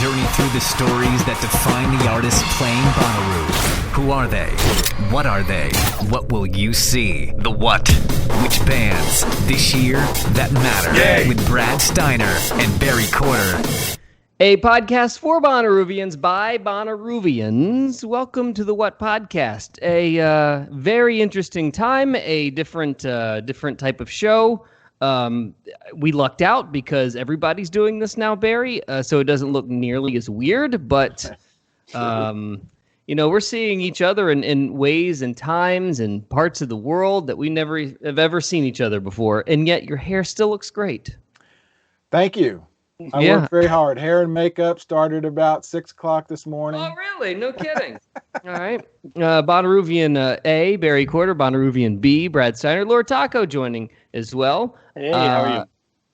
journey through the stories that define the artists playing Bonnaroo. Who are they? What are they? What will you see? The what? Which bands? This year, that matter. Yay! With Brad Steiner and Barry Corder. A podcast for Bonnaroovians by Bonnaroovians. Welcome to the What Podcast. A very interesting time, a different type of show. We lucked out because everybody's doing this now, Barry, so it doesn't look nearly as weird, but we're seeing each other in ways and times and parts of the world that we never have ever seen each other before, and yet your hair still looks great. Thank you. I worked very hard. Hair and makeup started about 6 o'clock this morning. Oh, really? No kidding. All right. Bonnaroovian A, Barry Corder, Bonnaroovian B, Brad Steiner, Lord Taco joining as well. Hey, how are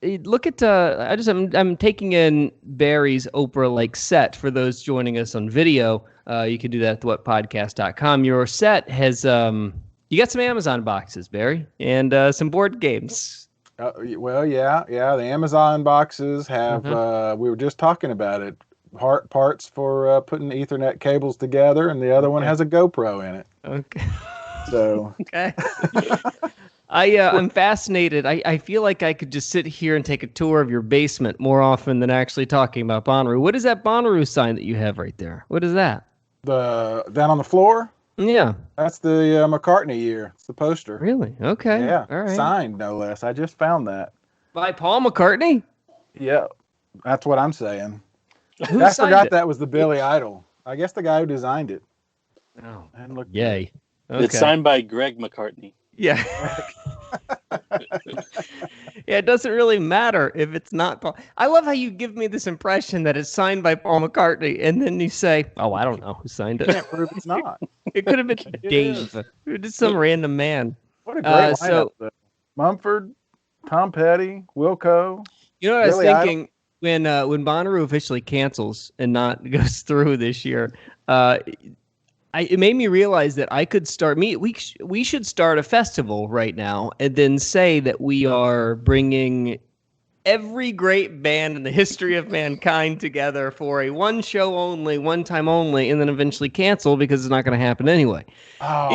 you? Look at I'm taking in Barry's Oprah-like set for those joining us on video. You can do that at thewhatpodcast.com. Your set has you got some Amazon boxes, Barry, and some board games. Well, yeah. The Amazon boxes have. We were just talking about it. Parts for putting Ethernet cables together, and the other one has a GoPro in it. Okay. So. Okay. I'm fascinated. I feel like I could just sit here and take a tour of your basement more often than actually talking about Bonnaroo. What is that Bonnaroo sign that you have right there? What is that? Down on the floor? Yeah. That's the McCartney year. It's the poster. Really? Okay. Yeah. All right. Signed, no less. I just found that. By Paul McCartney? Yeah. That's what I'm saying. Who I signed forgot it? that was the Billy Idol. I guess the guy who designed it. Oh. And look. Yay. Okay. It's signed by Greg McCartney. Yeah. Yeah, it doesn't really matter if it's not Paul. I love how you give me this impression that it's signed by Paul McCartney, and then you say, "Oh, I don't know who signed it." Can't prove it's not. It could have been Dave. Just some random man. What a great lineup, though. Mumford, Tom Petty, Wilco. You know what Billy I was thinking when Bonnaroo officially cancels and not goes through this year? It made me realize that I could start. We should start a festival right now, and then say that we are bringing every great band in the history of mankind together for a one show only, one time only, and then eventually cancel because it's not going to happen anyway. Oh,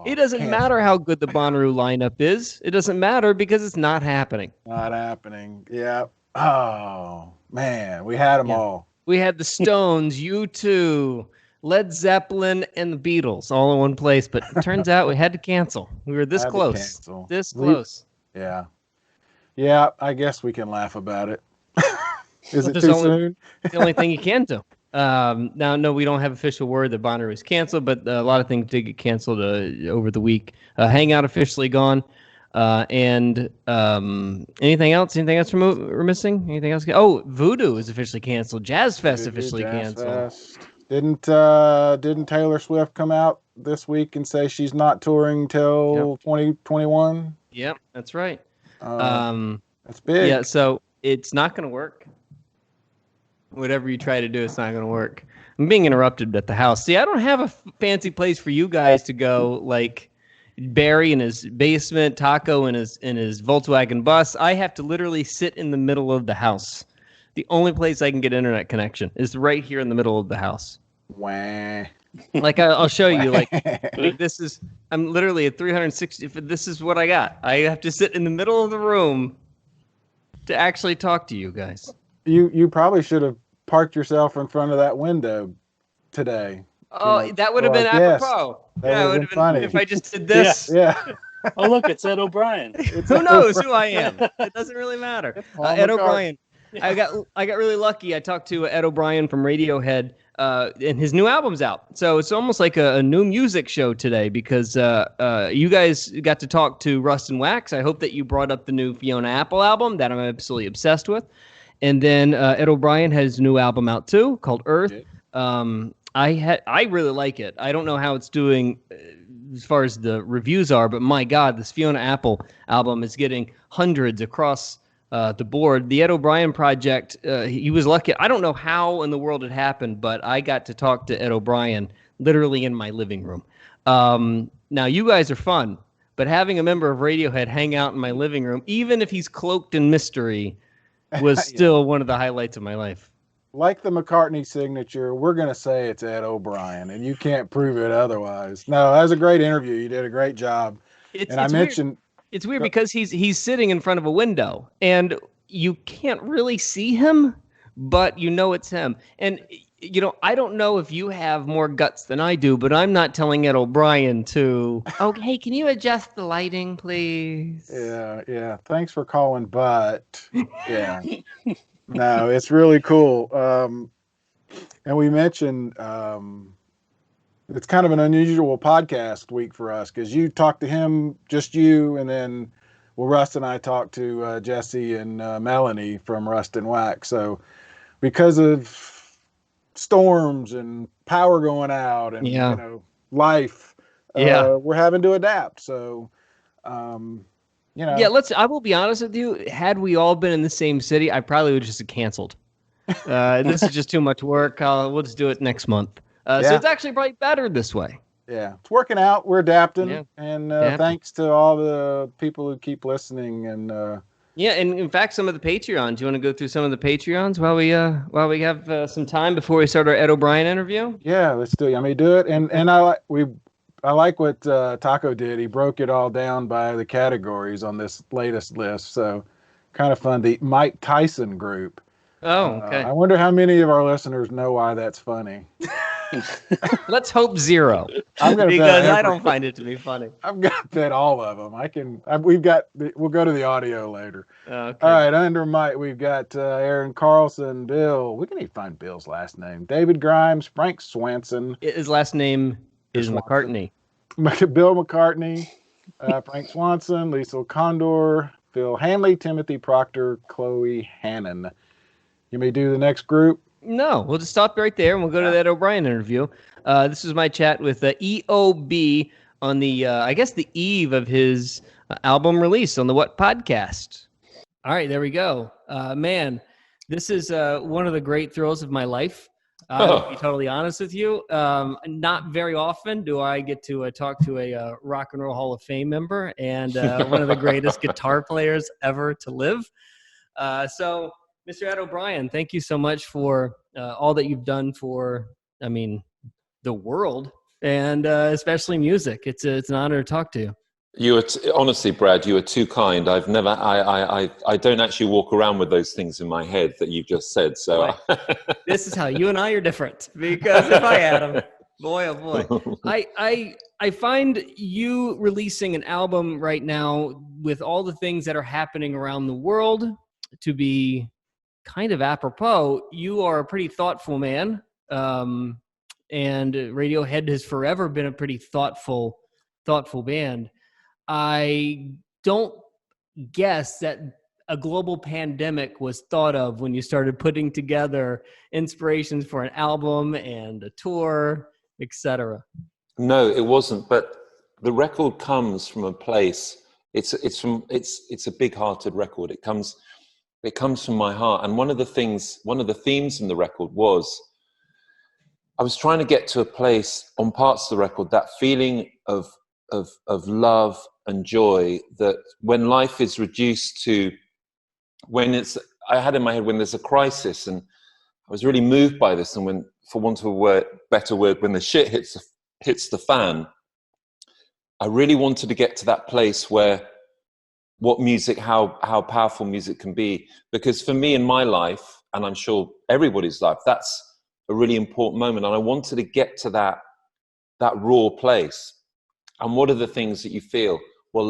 It doesn't matter how good the Bonnaroo lineup is. It doesn't matter because it's not happening. Not happening. Yeah. Oh, man. We had them all. We had the Stones, U2, Led Zeppelin, and the Beatles all in one place, but it turns out we had to cancel. We were this close. This close. Yeah. Yeah, I guess we can laugh about it. Is it too soon? The only thing you can do. Now, no, we don't have official word that Bonnaroo is canceled, but a lot of things did get canceled over the week. Hangout officially gone. And anything else? Anything else we're missing? Anything else? Oh, Voodoo is officially canceled. Jazz Fest officially canceled. Didn't Taylor Swift come out this week and say she's not touring till 2021? Yep, that's right. That's big. Yeah, so it's not going to work. Whatever you try to do, it's not going to work. I'm being interrupted at the house. See, I don't have a fancy place for you guys to go, like Barry in his basement, Taco in his Volkswagen bus. I have to literally sit in the middle of the house. The only place I can get internet connection is right here in the middle of the house. Wah. Like I'll show you. Like this is. I'm literally at 360. This is what I got. I have to sit in the middle of the room to actually talk to you guys. You probably should have parked yourself in front of that window today. Oh, that would have been apropos. That would have been funny if I just did this. Yeah. Oh, look, it's Ed O'Brien. Who knows who I am? It doesn't really matter. Ed O'Brien. I got really lucky. I talked to Ed O'Brien from Radiohead, and his new album's out. So it's almost like a new music show today because you guys got to talk to Rust and Wax. I hope that you brought up the new Fiona Apple album that I'm absolutely obsessed with. And then Ed O'Brien has a new album out too called Earth. I really like it. I don't know how it's doing as far as the reviews are, but my God, this Fiona Apple album is getting hundreds across the board. The Ed O'Brien project, he was lucky. I don't know how in the world it happened, but I got to talk to Ed O'Brien literally in my living room. Now, you guys are fun, but having a member of Radiohead hang out in my living room, even if he's cloaked in mystery, was still one of the highlights of my life. like the McCartney signature, we're going to say it's Ed O'Brien, and you can't prove it otherwise. No, that was a great interview. You did a great job. And I mentioned... It's weird because he's sitting in front of a window, and you can't really see him, but you know it's him. And, I don't know if you have more guts than I do, but I'm not telling Ed O'Brien to, oh, hey, can you adjust the lighting, please? Yeah. Thanks for calling, but yeah. No, it's really cool. And we mentioned it's kind of an unusual podcast week for us because you talked to him, just you, and then Russ and I talked to Jesse and Melanie from Rust and Wax. So because of storms and power going out and life, we're having to adapt. So I will be honest with you. Had we all been in the same city, I probably would just have canceled. This is just too much work. We'll just do it next month. So it's actually probably better this way. Yeah, it's working out. We're adapting, and thanks to all the people who keep listening. And and in fact, some of the Patreons. Do you want to go through some of the Patreons while we have some time before we start our Ed O'Brien interview? Yeah, let's do it. I mean, do it. And I like what Taco did. He broke it all down by the categories on this latest list. So kind of fun. The Mike Tyson group. Oh, okay. I wonder how many of our listeners know why that's funny. Let's hope zero. Because I don't find it to be funny. I've got to bet all of them. We'll go to the audio later. Okay. All right, under Mike, we've got Aaron Carlson, Bill. We can even find Bill's last name. David Grimes, Frank Swanson. His last name is McCartney. Bill McCartney, Frank Swanson, Lisa Condor, Phil Hanley, Timothy Proctor, Chloe Hannon. You may do the next group. No, we'll just stop right there and we'll go to that O'Brien interview. This is my chat with EOB on the, the eve of his album release on the What Podcast. All right, there we go. Man, this is one of the great thrills of my life. To be totally honest with you. Not very often do I get to talk to a Rock and Roll Hall of Fame member and one of the greatest guitar players ever to live. So, Mr. Ed O'Brien, thank you so much for all that you've done for, the world and especially music. It's an honor to talk to you. Honestly, Brad, you are too kind. I don't actually walk around with those things in my head that you've just said. So this is how you and I are different, because if I had them, boy, oh boy. I find you releasing an album right now with all the things that are happening around the world to be kind of apropos. You are a pretty thoughtful man, and Radiohead has forever been a pretty thoughtful band. I don't guess that a global pandemic was thought of when you started putting together inspirations for an album and a tour, etc. No, it wasn't. But the record comes from a place. It's a big-hearted record. It comes from my heart. And one of the themes in the record was I was trying to get to a place on parts of the record, that feeling of love and joy, that when life is reduced to, I had in my head when there's a crisis, and I was really moved by this. And when, for want of a better word, when the shit hits the fan, I really wanted to get to that place where how powerful music can be. Because for me in my life, and I'm sure everybody's life, that's a really important moment. And I wanted to get to that raw place. And what are the things that you feel? Well,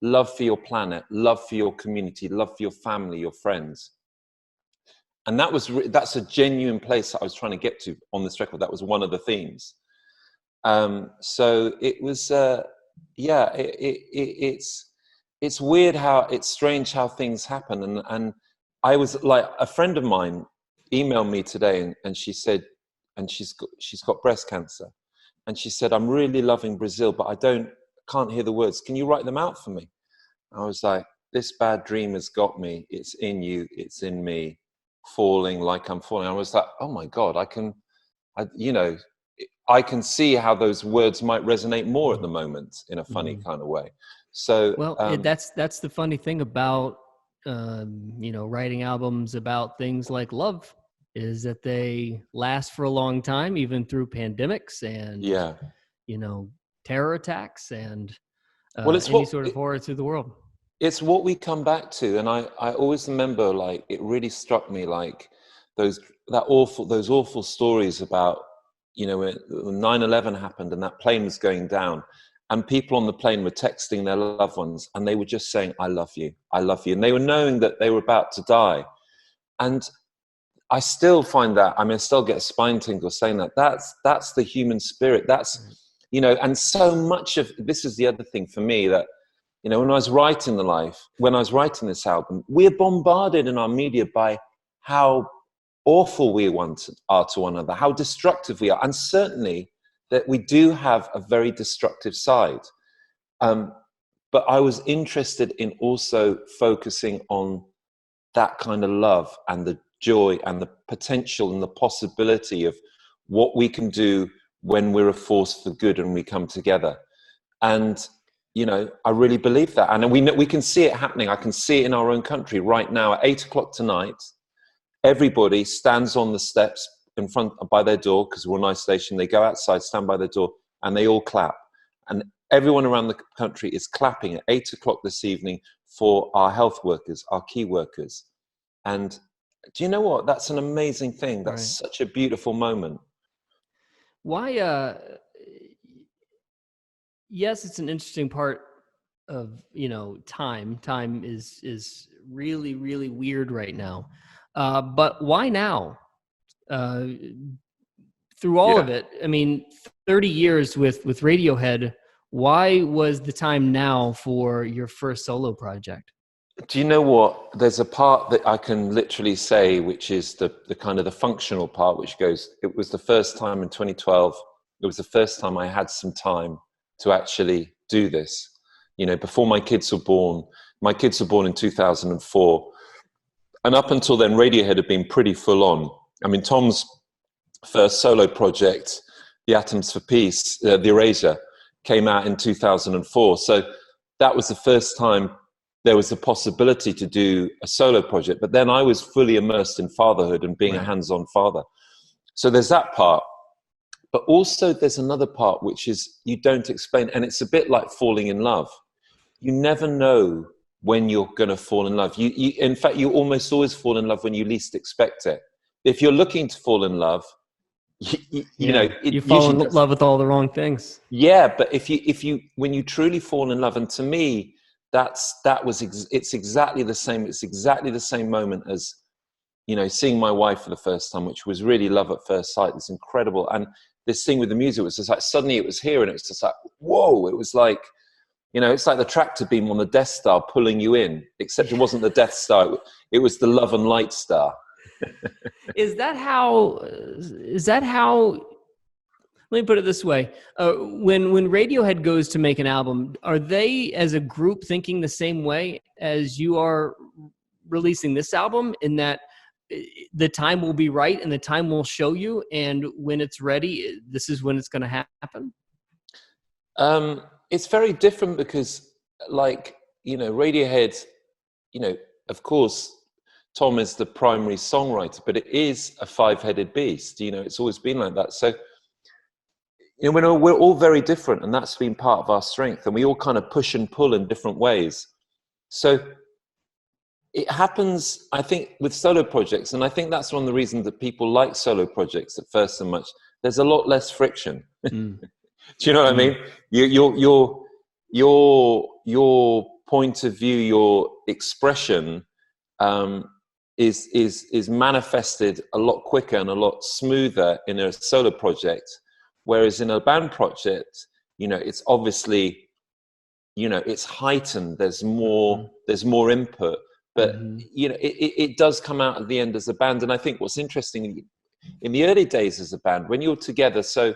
love for your planet, love for your community, love for your family, your friends. And that's a genuine place that I was trying to get to on this record. That was one of the themes. So it was, it's weird it's strange how things happen. And I was like, a friend of mine emailed me today and she said, and she's got breast cancer. And she said, I'm really loving Brazil, but I can't hear the words. Can you write them out for me? I was like, this bad dream has got me. It's in you. It's in me. Falling like I'm falling. I was like, oh my God, I can see how those words might resonate more at the moment in a funny kind of way. So, that's the funny thing about, writing albums about things like love is that they last for a long time, even through pandemics and, terror attacks and any sort of horror through the world. It's what we come back to. And I always remember, like, it really struck me, like those awful stories about, when 9/11 happened and that plane was going down and people on the plane were texting their loved ones and they were just saying, I love you. I love you. And they were knowing that they were about to die. And I still find that, I still get a spine tingle saying that. That's the human spirit. That's, and so much of this is the other thing for me that, when I was writing this album, we're bombarded in our media by how awful we are to one another, how destructive we are. And certainly that we do have a very destructive side. But I was interested in also focusing on that kind of love and the joy and the potential and the possibility of what we can do when we're a force for good and we come together. And, I really believe that. And we can see it happening. I can see it in our own country right now at 8:00 tonight. Everybody stands on the steps in front by their door, because we're on isolation. They go outside, stand by their door, and they all clap. And everyone around the country is clapping at 8:00 this evening for our health workers, our key workers. And do you know what? That's an amazing thing. That's such a beautiful moment. Why, yes, it's an interesting part of, time. Time is really, really weird right now. But why now? Through all of it, 30 years with Radiohead, why was the time now for your first solo project? Do you know what? There's a part that I can literally say, which is the kind of the functional part, which goes, it was the first time in 2012. It was the first time I had some time to actually do this. Before my kids were born. My kids were born in 2004. And up until then, Radiohead had been pretty full on. Tom's first solo project, The Atoms for Peace, The Erasure, came out in 2004. So that was the first time there was the possibility to do a solo project. But then I was fully immersed in fatherhood and being a hands-on father. So there's that part. But also there's another part, which is you don't explain. And it's a bit like falling in love. You never know when you're going to fall in love. In fact, you almost always fall in love when you least expect it. If you're looking to fall in love, you fall in love with all the wrong things. Yeah, but when you truly fall in love, and to me, it's exactly the same. It's exactly the same moment as, seeing my wife for the first time, which was really love at first sight. It's incredible. And this thing with the music was just like, suddenly it was here and it was just like, whoa, it was like, it's like the tractor beam on the Death Star pulling you in, except it wasn't the Death Star. It was the Love and Light Star. Is that how, let me put it this way. When Radiohead goes to make an album, are they as a group thinking the same way as you are releasing this album, in that the time will be right and the time will show you, and when it's ready, this is when it's going to happen? It's very different because, Radiohead, of course, Tom is the primary songwriter, but it is a five-headed beast. It's always been like that. So, we're all very different, and that's been part of our strength, and we all kind of push and pull in different ways. So it happens, I think, with solo projects, and I think that's one of the reasons that people like solo projects at first so much. There's a lot less friction. Do you know what I mean? Your point of view, your expression is manifested a lot quicker and a lot smoother in a solo project, whereas in a band project, it's obviously, it's heightened. There's more input, but it does come out at the end as a band. And I think what's interesting in the early days as a band, when you're together, so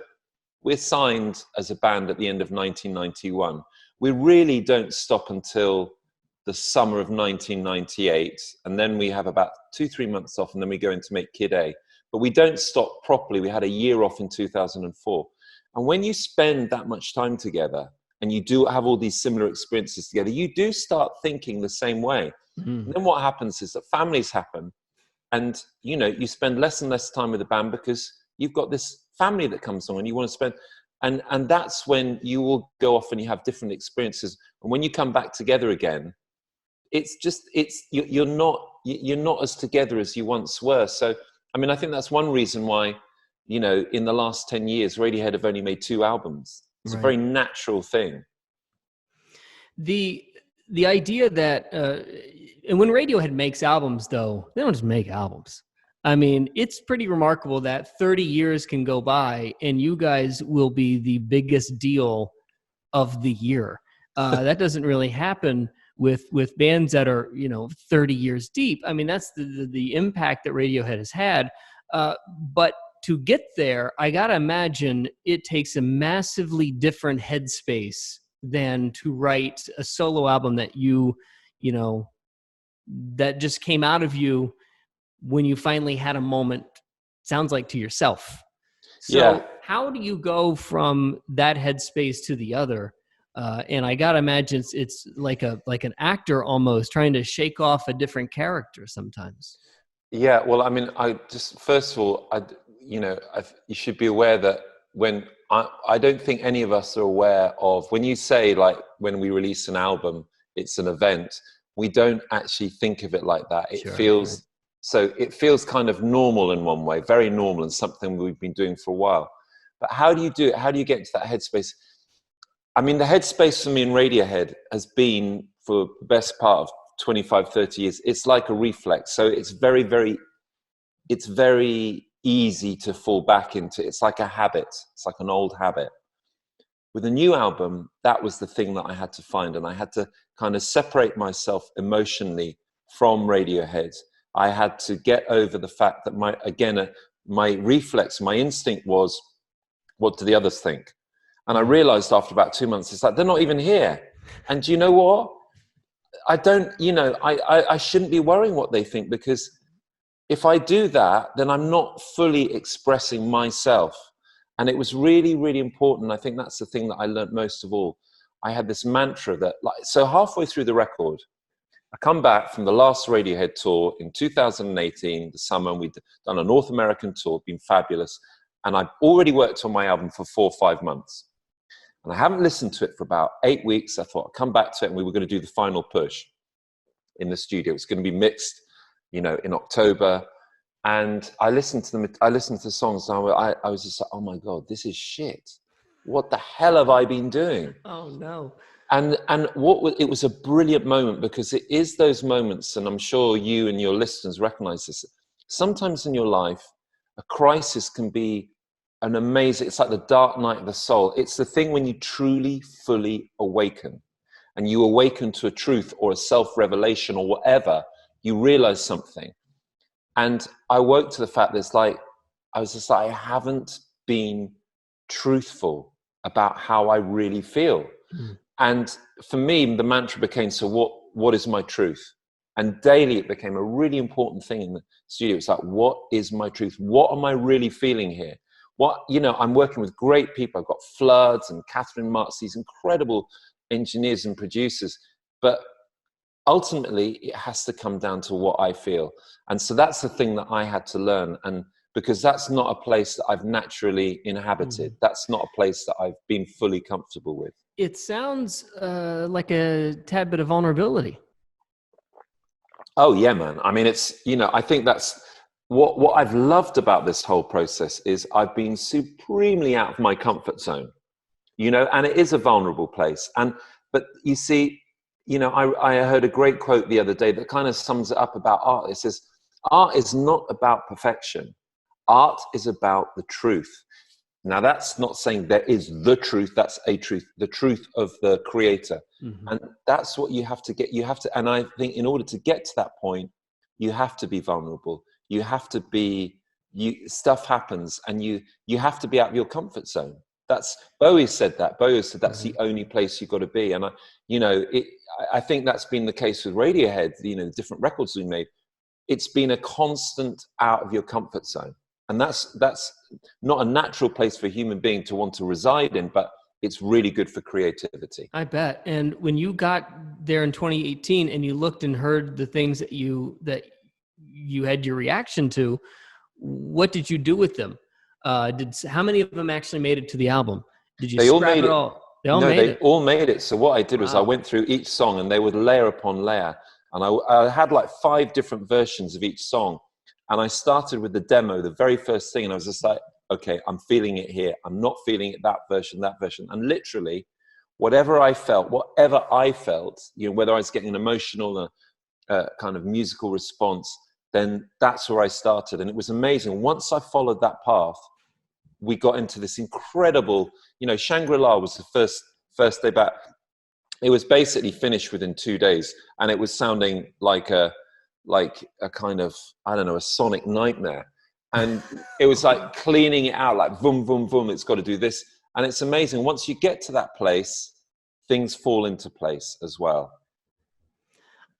we're signed as a band at the end of 1991. We really don't stop until the summer of 1998. And then we have about 2-3 months off, and then we go in to make Kid A. But we don't stop properly. We had a year off in 2004. And when you spend that much time together and you do have all these similar experiences together, you do start thinking the same way. And then what happens is that families happen. and you spend less and less time with the band because you've got this family that comes along and you want to spend, and that's when you will go off and you have different experiences. And when you come back together again, you're not as together as you once were. So, I mean, I think that's one reason why, in the last 10 years, Radiohead have only made 2 albums. It's a very natural thing. The idea that, and when Radiohead makes albums, though, they don't just make albums. I mean, it's pretty remarkable that 30 years can go by and you guys will be the biggest deal of the year. That doesn't really happen with bands that are 30 years deep. I mean, that's the impact that Radiohead has had. But to get there, I gotta imagine it takes a massively different headspace than to write a solo album that that just came out of you when you finally had a moment. Sounds like to yourself. So how do you go from that headspace to the other? And I gotta imagine it's like an actor almost trying to shake off a different character sometimes. Yeah, well, I mean, first of all, you should be aware that when I don't think any of us are aware of, when you say, like, when we release an album, it's an event, we don't actually think of it like that. It feels kind of normal in one way, very normal, and something we've been doing for a while. But how do you do it? How do you get into that headspace? I mean, the headspace for me in Radiohead has been, for the best part of 25, 30 years, it's like a reflex. So it's very, very easy to fall back into. It's like a habit. It's like an old habit. With a new album, that was the thing that I had to find, and I had to kind of separate myself emotionally from Radiohead. I had to get over the fact that my reflex, my instinct was, what do the others think? And I realized after about 2 months, it's like, they're not even here. And do you know what? I don't, I shouldn't be worrying what they think, because if I do that, then I'm not fully expressing myself. And it was really, really important. I think that's the thing that I learned most of all. I had this mantra that, so halfway through the record, I come back from the last Radiohead tour in 2018, the summer, and we'd done a North American tour, been fabulous. And I'd already worked on my album for 4 or 5 months. And I haven't listened to it for about 8 weeks. I thought I'd come back to it and we were going to do the final push in the studio. It was going to be mixed, in October. And I listened to the songs and I was just like, oh my God, this is shit. What the hell have I been doing? Oh no. And it was a brilliant moment, because it is those moments, and I'm sure you and your listeners recognize this. Sometimes in your life, a crisis can be an amazing, it's like the dark night of the soul. It's the thing when you truly, fully awaken, and you awaken to a truth or a self-revelation or whatever, you realize something. And I woke to the fact that I was just like, I haven't been truthful about how I really feel. Mm. And for me, the mantra became, so what is my truth? And daily it became a really important thing in the studio. It's like, what is my truth? What am I really feeling here? I'm working with great people. I've got Floods and Catherine Marks, these incredible engineers and producers. But ultimately, it has to come down to what I feel. And so that's the thing that I had to learn. And because that's not a place that I've naturally inhabited. That's not a place that I've been fully comfortable with. It sounds like a tad bit of vulnerability. Oh, yeah, man. I mean, I think that's what I've loved about this whole process is I've been supremely out of my comfort zone, and it is a vulnerable place. But you see, I heard a great quote the other day that kind of sums it up about art. It says, art is not about perfection. Art is about the truth. Now, that's not saying there is the truth. That's a truth, the truth of the creator. Mm-hmm. And that's what you have to get. And I think in order to get to that point, you have to be vulnerable. You have to be, stuff happens and you have to be out of your comfort zone. Bowie said that. Bowie said that's the only place you've got to be. And I think that's been the case with Radiohead, the different records we made. It's been a constant out of your comfort zone. And that's not a natural place for a human being to want to reside in, but it's really good for creativity. I bet. And when you got there in 2018 and you looked and heard the things that you had your reaction to. What did you do with them? How many of them actually made it to the album? Did you They all scrap made it it. all? They All made it. So what I did was I Wow. went through each song, and they would layer upon layer. And I had like 5 different versions of each song. And I started with the demo, the very first thing. And I was just like, okay, I'm feeling it here. I'm not feeling it, that version. And literally, whatever I felt, whether I was getting an emotional, kind of musical response, then that's where I started. And it was amazing. Once I followed that path, we got into this incredible, Shangri-La was the first day back. It was basically finished within 2 days, and it was sounding like a kind of, I don't know, a sonic nightmare. And it was like cleaning it out, like boom, boom, boom, it's got to do this. And it's amazing. Once you get to that place, things fall into place as well.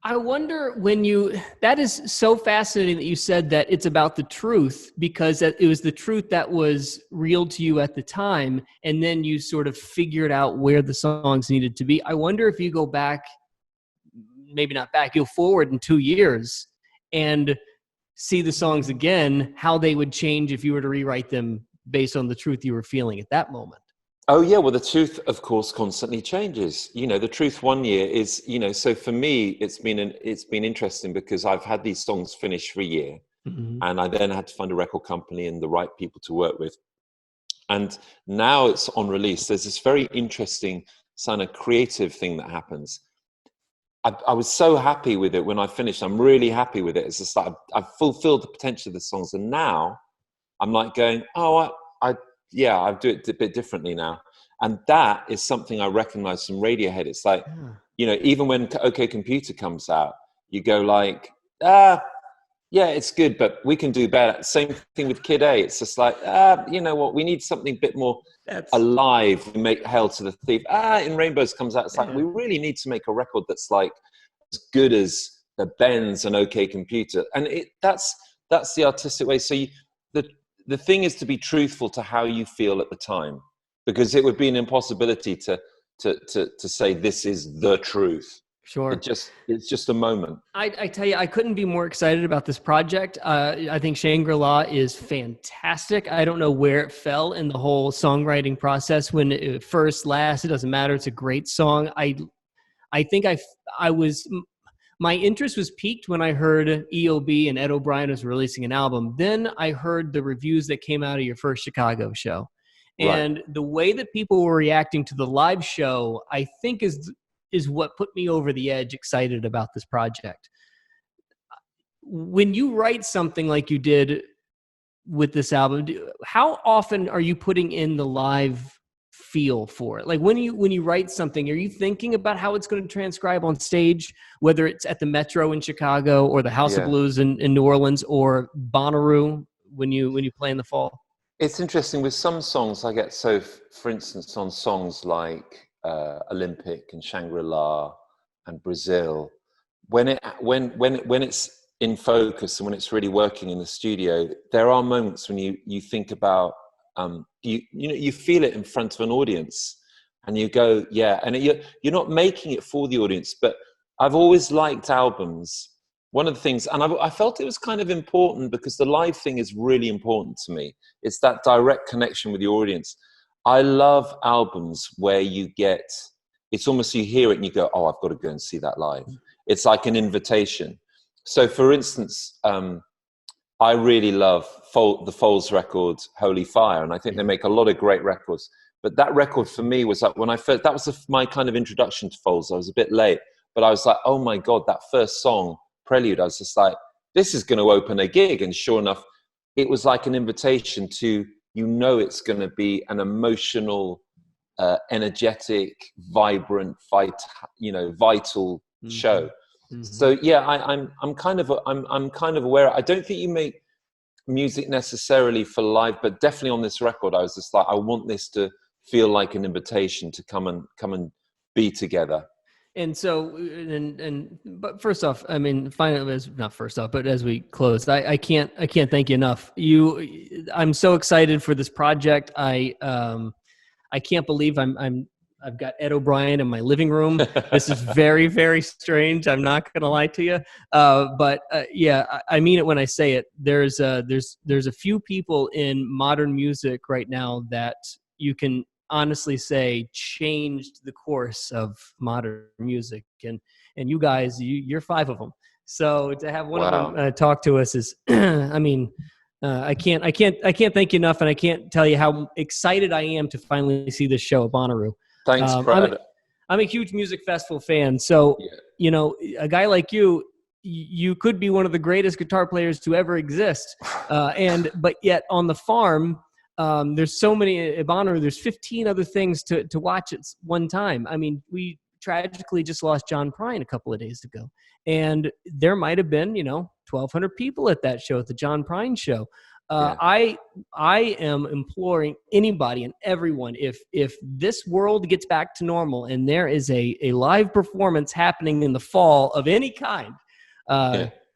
I wonder that is so fascinating that you said that it's about the truth, because it was the truth that was real to you at the time. And then you sort of figured out where the songs needed to be. I wonder if you go back, maybe not back, you'll forward in 2 years and see the songs again, how they would change if you were to rewrite them based on the truth you were feeling at that moment. Oh yeah, well the truth of course constantly changes. The truth one year is, so for me it's been interesting because I've had these songs finished for a year, and I then had to find a record company and the right people to work with. And now it's on release. There's this very interesting kind of creative thing that happens. I was so happy with it when I finished. I'm really happy with it. It's just like I've fulfilled the potential of the songs, and now I'm like going, I do it a bit differently now. And that is something I recognize from Radiohead. It's like, even when OK Computer comes out, you go like, yeah, it's good, but we can do better. Same thing with Kid A. It's just like, you know what, we need something a bit more alive. We make Hail to the Thief. In Rainbows comes out. It's like, we really need to make a record that's like as good as the Benz and OK Computer. And that's the artistic way. So the thing is to be truthful to how you feel at the time, because it would be an impossibility to say this is the truth. Sure. It's just a moment. I tell you, I couldn't be more excited about this project. I think Shangri-La is fantastic. I don't know where it fell in the whole songwriting process. When it first, last, it doesn't matter. It's a great song. I think my interest was piqued when I heard EOB and Ed O'Brien was releasing an album. Then I heard the reviews that came out of your first Chicago show. And the way that people were reacting to the live show, I think is what put me over the edge, excited about this project. When you write something like you did with this album, how often are you putting in the live feel for it? Like when you write something, are you thinking about how it's going to transcribe on stage, whether it's at the Metro in Chicago or the House of Blues in New Orleans or Bonnaroo when you play in the fall? It's interesting with some songs I get, so for instance, on songs like Olympic and Shangri-La and Brazil, when it's in focus and when it's really working in the studio, there are moments when you think about you feel it in front of an audience and you go, and you're not making it for the audience. But I've always liked albums. One of the things, and I felt it was kind of important because the live thing is really important to me. It's that direct connection with the audience. I love albums where it's almost you hear it and you go, oh, I've got to go and see that live. It's like an invitation. So for instance, I really love the Foals record, Holy Fire. And I think they make a lot of great records. But that record for me was like, that was my kind of introduction to Foals. I was a bit late, but I was like, oh my God, that first song, Prelude, I was just like, this is going to open a gig. And sure enough, it was like an invitation to, it's going to be an emotional, energetic, vibrant, vital show. Mm-hmm. So I'm kind of aware. I don't think you make music necessarily for live, but definitely on this record, I was just like, I want this to feel like an invitation to come and be together. And so, but first off, I mean, finally, not first off, but as we close, I can't thank you enough. I'm so excited for this project. I can't believe I'm I've got Ed O'Brien in my living room. This is very, very strange. I'm not going to lie to you. But I mean it when I say it. There's a few people in modern music right now that you can honestly say changed the course of modern music, and you guys, you're 5 of them. So to have one of them talk to us is, I mean, I can't thank you enough, and I can't tell you how excited I am to finally see this show at Bonnaroo. Thanks, Brad. I'm a huge music festival fan, so you know, a guy like you could be one of the greatest guitar players to ever exist, but yet on the farm. There's so many at Bonnaroo. There's 15 other things to watch at one time. I mean, we tragically just lost John Prine a couple of days ago, and there might have been, 1,200 people at that show, at the John Prine show. I am imploring anybody and everyone, if this world gets back to normal and there is a live performance happening in the fall of any kind,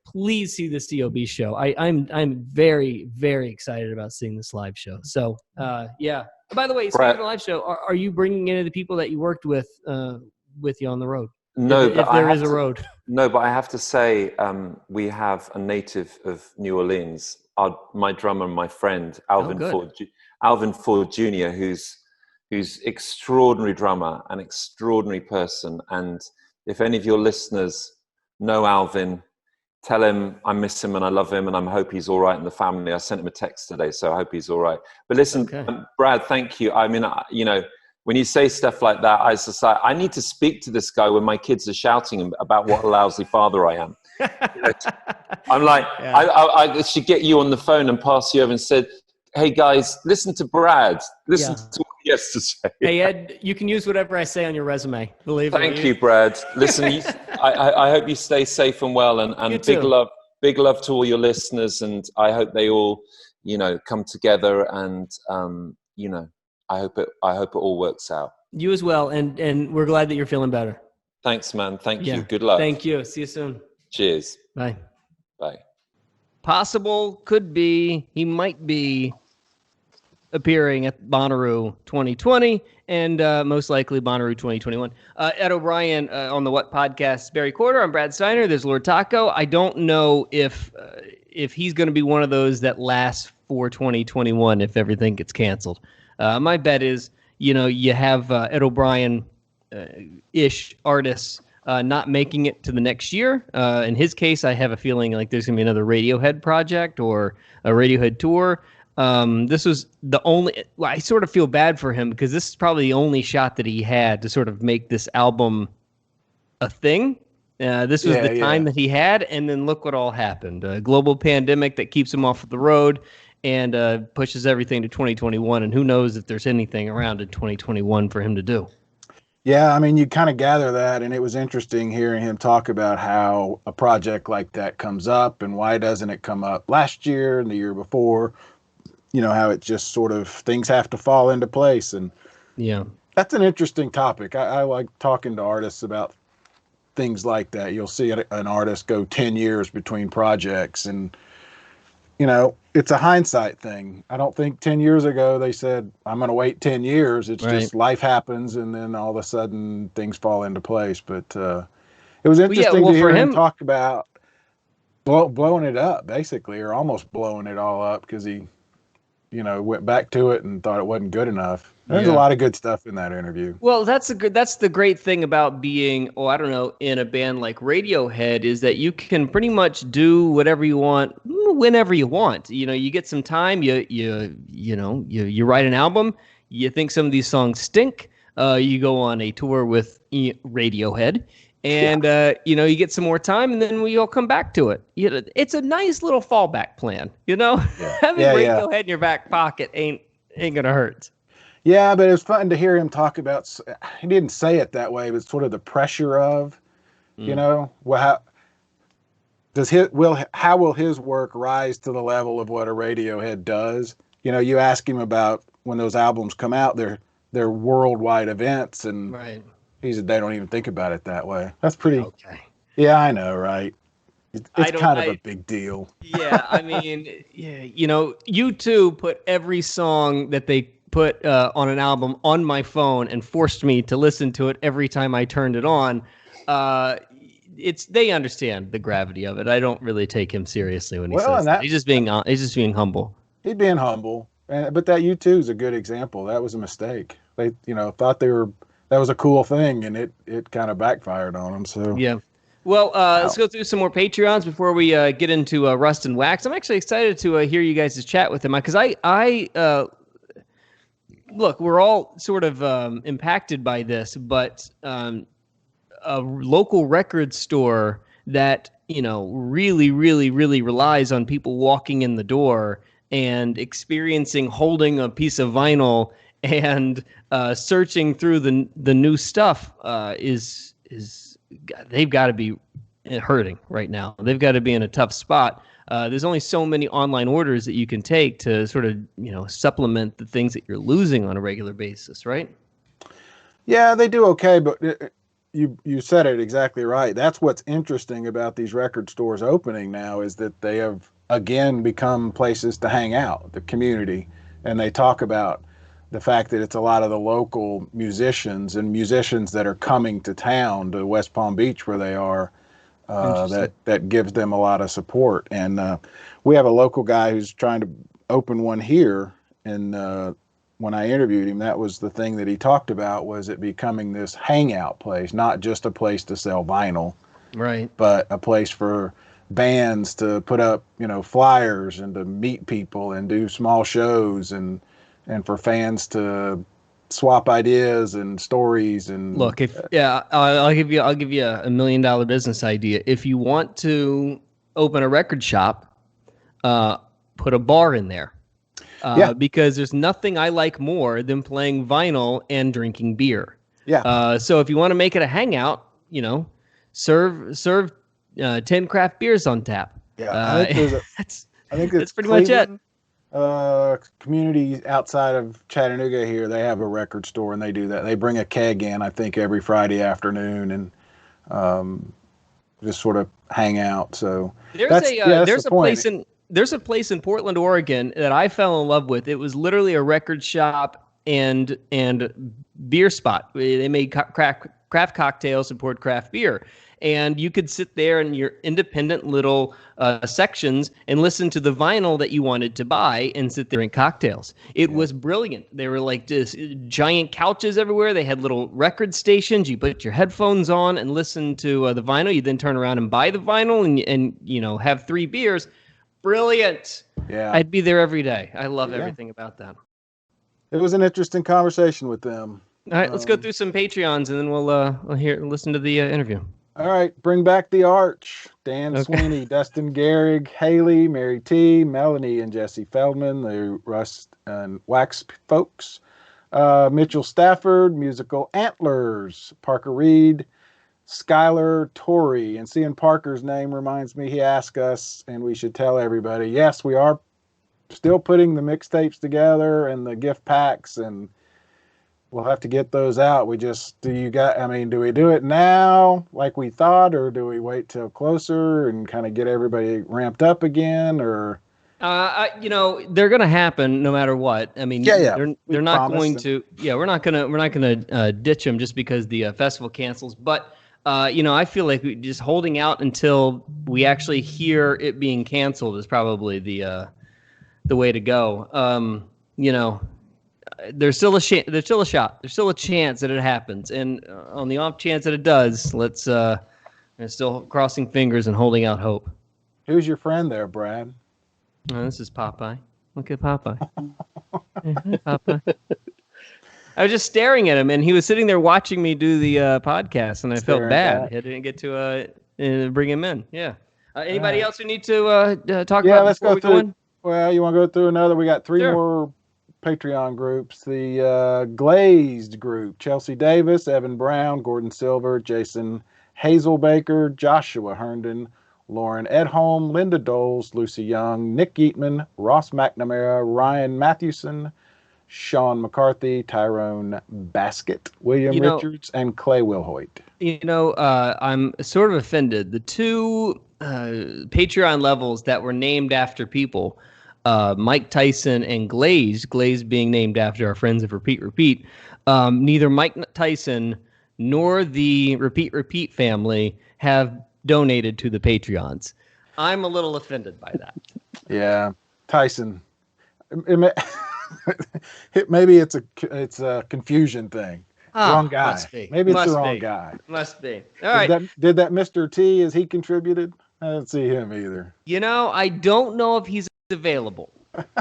please see this EOB show. I'm very, very excited about seeing this live show. So, yeah. By the way, speaking of the live show, are you bringing any of the people that you worked with you on the road? No, if there is a road. No, but I have to say, we have a native of New Orleans, my drummer, my friend, Alvin Ford Jr., who's extraordinary drummer, an extraordinary person. And if any of your listeners know Alvin, tell him I miss him and I love him and I hope he's all right in the family. I sent him a text today, so I hope he's all right. But listen, Brad, thank you. I mean, when you say stuff like that, I was just like, I need to speak to this guy when my kids are shouting about what a lousy father I am. I'm like, I should get you on the phone and pass you over and said, hey guys, listen to Brad. Listen to what he has to say. Hey Ed, you can use whatever I say on your resume. Thank you, Brad. Listen, I hope you stay safe and well, and big love to all your listeners, and I hope they all, come together, and I hope it all works out. You as well, and we're glad that you're feeling better. Thanks, man. Thank you. Good luck. Thank you. See you soon. Cheers. Bye. Bye. Possible, could be, he might be appearing at Bonnaroo 2020 and most likely Bonnaroo 2021. Ed O'Brien on the What Podcast, Barry Corder. I'm Brad Steiner. There's Lord Taco. I don't know if he's going to be one of those that lasts for 2021 if everything gets canceled. My bet is, you have Ed O'Brien ish artists not making it to the next year. In his case, I have a feeling like there's going to be another Radiohead project or a Radiohead tour. This was the only, I sort of feel bad for him because this is probably the only shot that he had to sort of make this album a thing. This was the time that he had, and then look what all happened. A global pandemic that keeps him off of the road and pushes everything to 2021, and who knows if there's anything around in 2021 for him to do. Yeah, I mean, you kind of gather that, and it was interesting hearing him talk about how a project like that comes up and why doesn't it come up last year and the year before, how it just sort of, things have to fall into place. And that's an interesting topic. I like talking to artists about things like that. You'll see an artist go 10 years between projects, and it's a hindsight thing. I don't think 10 years ago they said, I'm going to wait 10 years. It's just life happens, and then all of a sudden things fall into place. But it was interesting to hear him talk about blowing it up, basically, or almost blowing it all up, because he, went back to it and thought it wasn't good enough. There's a lot of good stuff in that interview. Well, that's the great thing about being, in a band like Radiohead, is that you can pretty much do whatever you want whenever you want. You get some time, you write an album, you think some of these songs stink, you go on a tour with Radiohead, and you get some more time, and then we all come back to it. It's a nice little fallback plan, Having Radiohead in your back pocket ain't gonna hurt. Yeah, but it was fun to hear him talk about, he didn't say it that way, but sort of the pressure of, how will his work rise to the level of what a Radiohead does? You ask him about when those albums come out, they're worldwide events, and he said they don't even think about it that way. That's pretty. Okay. Yeah, I know, right? It's kind of a big deal. Yeah, I mean, U2 put every song that they put on an album on my phone and forced me to listen to it every time I turned it on, they understand the gravity of it. I don't really take him seriously when he says that. He's just being humble. He's being humble, but that U2 is a good example. That was a mistake. They thought that was a cool thing, and it kind of backfired on them. So yeah. Well, let's go through some more Patreons before we get into Rust and Wax. I'm actually excited to hear you guys' chat with him because I look, we're all sort of impacted by this, but a local record store that really, really, really relies on people walking in the door and experiencing holding a piece of vinyl and searching through the new stuff is they've got to be hurting right now. They've got to be in a tough spot. There's only so many online orders that you can take to sort of supplement the things that you're losing on a regular basis, right? Yeah, they do okay, but you said it exactly right. That's what's interesting about these record stores opening now is that they have again become places to hang out, the community, and they talk about the fact that it's a lot of the local musicians that are coming to town, to West Palm Beach where they are, that gives them a lot of support. And we have a local guy who's trying to open one here, and when I interviewed him, that was the thing that he talked about, was it becoming this hangout place, not just a place to sell vinyl, right, but a place for bands to put up, flyers and to meet people and do small shows and for fans to swap ideas and stories. And look, I'll give you a $1 million business idea. If you want to open a record shop, put a bar in there. Because there's nothing I like more than playing vinyl and drinking beer. Yeah. So if you want to make it a hangout, serve 10 craft beers on tap. Yeah. I think that's pretty much it. Community outside of Chattanooga here, they have a record store, and they do that. They bring a keg in, I think, every Friday afternoon, and just sort of hang out. So there's a place in Portland, Oregon that I fell in love with. It was literally a record shop and beer spot. They made craft cocktails and poured craft beer. And you could sit there in your independent little sections and listen to the vinyl that you wanted to buy and sit there and cocktails. It was brilliant. They were like just giant couches everywhere. They had little record stations. You put your headphones on and listen to the vinyl. You then turn around and buy the vinyl and have 3 beers. Brilliant. Yeah. I'd be there every day. I love everything about that. It was an interesting conversation with them. All right, let's go through some Patreons and then we'll listen to the interview. All right, bring back the arch. Dan Sweeney, Dustin Gehrig, Haley, Mary T, Melanie and Jesse Feldman, the Rust and Wax folks, Mitchell Stafford, Musical Antlers, Parker Reed, Skylar Torrey. And seeing Parker's name reminds me, he asked us, and we should tell everybody, yes, we are still putting the mixtapes together and the gift packs, and we'll have to get those out. Do we do it now like we thought, or do we wait till closer and kind of get everybody ramped up again, or? They're going to happen no matter what. I mean, they're not going to. Yeah, we're not gonna ditch them just because the festival cancels. But I feel like just holding out until we actually hear it being canceled is probably the way to go. There's still a shot. There's still a chance that it happens. And on the off chance that it does, let's still crossing fingers and holding out hope. Who's your friend there, Brad? Oh, this is Popeye. Look at Popeye. Popeye. I was just staring at him, and he was sitting there watching me do the podcast, and I felt bad. I didn't get to bring him in. Yeah. Anybody else we need to talk about? Yeah, let's go through. Well, you want to go through another? We got 3 more Patreon groups. The Glazed group: Chelsea Davis, Evan Brown, Gordon Silver, Jason Hazelbaker, Joshua Herndon, Lauren Edholm, Linda Doles, Lucy Young, Nick Geatman, Ross McNamara, Ryan Matthewson, Sean McCarthy, Tyrone Baskett, William Richards, and Clay Wilhoit. I'm sort of offended. The 2 Patreon levels that were named after people, Mike Tyson and Glaze being named after our friends of Repeat Repeat, neither Mike Tyson nor the Repeat Family have donated to the Patreons. I'm a little offended by that. Yeah, Tyson. Maybe it's a confusion thing. Wrong guy. Must be. Maybe it's Must the wrong be. guy. Must be. All right. Did that Mr. T, has he contributed? I didn't see him either. You know, I don't know if he's available.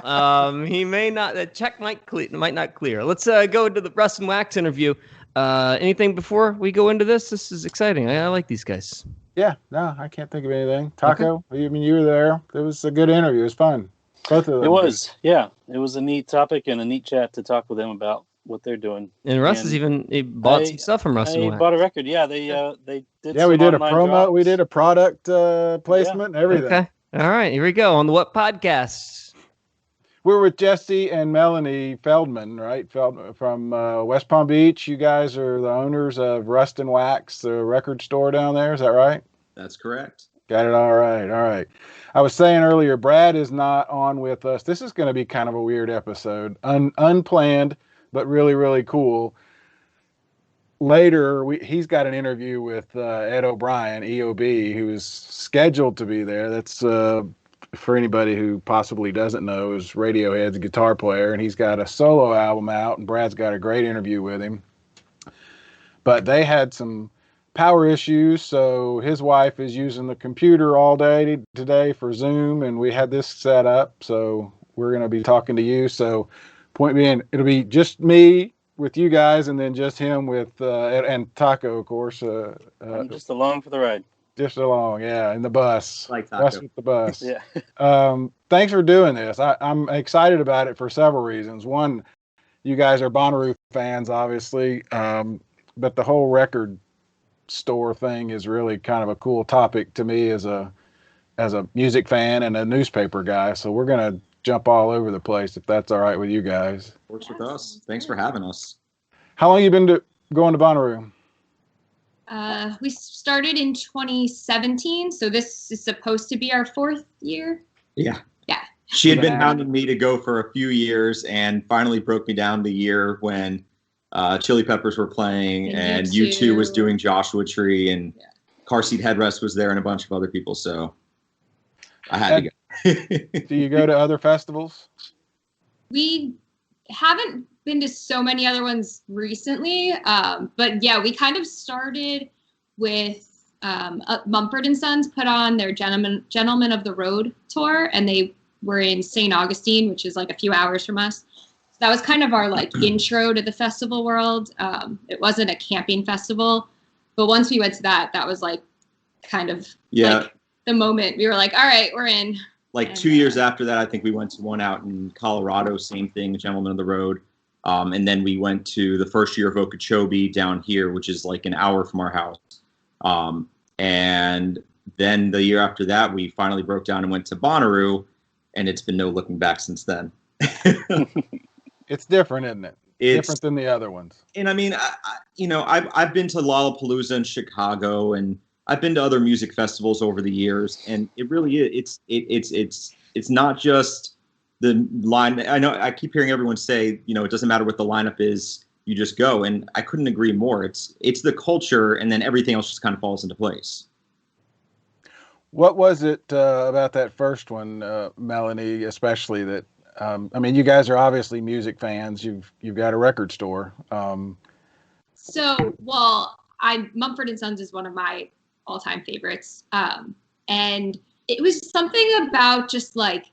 He may not. The check might not clear. Let's go into the Russ and Wax interview. Anything before we go into this? This is exciting. I like these guys. Yeah, no, I can't think of anything. Taco, okay. I mean, you were there. It was a good interview. It was fun. Both of them. It was, yeah. It was a neat topic and a neat chat to talk with them about what they're doing. And Russ has even bought some stuff from Russ and Wax. Bought a record. Yeah, they did. Yeah, we did a promo. Drops. We did a product placement and everything. Okay. All right, here we go on the What Podcast. We're with Jesse and Melanie Feldman, right? Feldman from West Palm Beach. You guys are the owners of Rust and Wax, the record store down there. Is that right? That's correct. Got it. All right. All right. I was saying earlier, Brad is not on with us. This is going to be kind of a weird episode, unplanned, but really, really cool. Later, he's got an interview with Ed O'Brien, EOB, who's scheduled to be there. That's for anybody who possibly doesn't know, is Radiohead's guitar player, and he's got a solo album out, and Brad's got a great interview with him. But they had some power issues, so his wife is using the computer all day today for Zoom, and we had this set up, so we're going to be talking to you. So point being, it'll be just me with you guys, and then just him with and Taco, of course. I'm just along for the ride. Just along, yeah, in the bus. Like Taco. Us with the bus. Yeah. Thanks for doing this. I'm excited about it for several reasons. One, you guys are Bonnaroo fans, obviously, but the whole record store thing is really kind of a cool topic to me as a music fan and a newspaper guy. So we're gonna jump all over the place if that's all right with you guys. Works with us. Thanks for having us. How long you been going to Bonnaroo? We started in 2017, so this is supposed to be our 4th year. Yeah. Yeah. She had been hounding me to go for a few years and finally broke me down the year when Chili Peppers were playing and U2 was doing Joshua Tree and Car Seat Headrest was there and a bunch of other people, so I had to go. Do you go to other festivals? We haven't been to so many other ones recently, but yeah, we kind of started with Mumford & Sons put on their Gentlemen of the Road tour, and they were in St. Augustine, which is like a few hours from us. So that was kind of our like intro to the festival world. It wasn't a camping festival, but once we went to that was like kind of like the moment we were like, all right, we're in. Like 2 years after that, I think we went to one out in Colorado, same thing, Gentlemen of the Road. And then we went to the first year of Okeechobee down here, which is like an hour from our house. And then the year after that, we finally broke down and went to Bonnaroo, and it's been no looking back since then. It's different, isn't it? It's different than the other ones. And I mean, I've been to Lollapalooza in Chicago, and I've been to other music festivals over the years, and it really is. It's not just the line. I know I keep hearing everyone say, it doesn't matter what the lineup is, you just go, and I couldn't agree more. It's the culture, and then everything else just kind of falls into place. What was it about that first one, Melanie, especially that? I mean, you guys are obviously music fans. You've got a record store. Mumford & Sons is one of my all-time favorites. And it was something about just like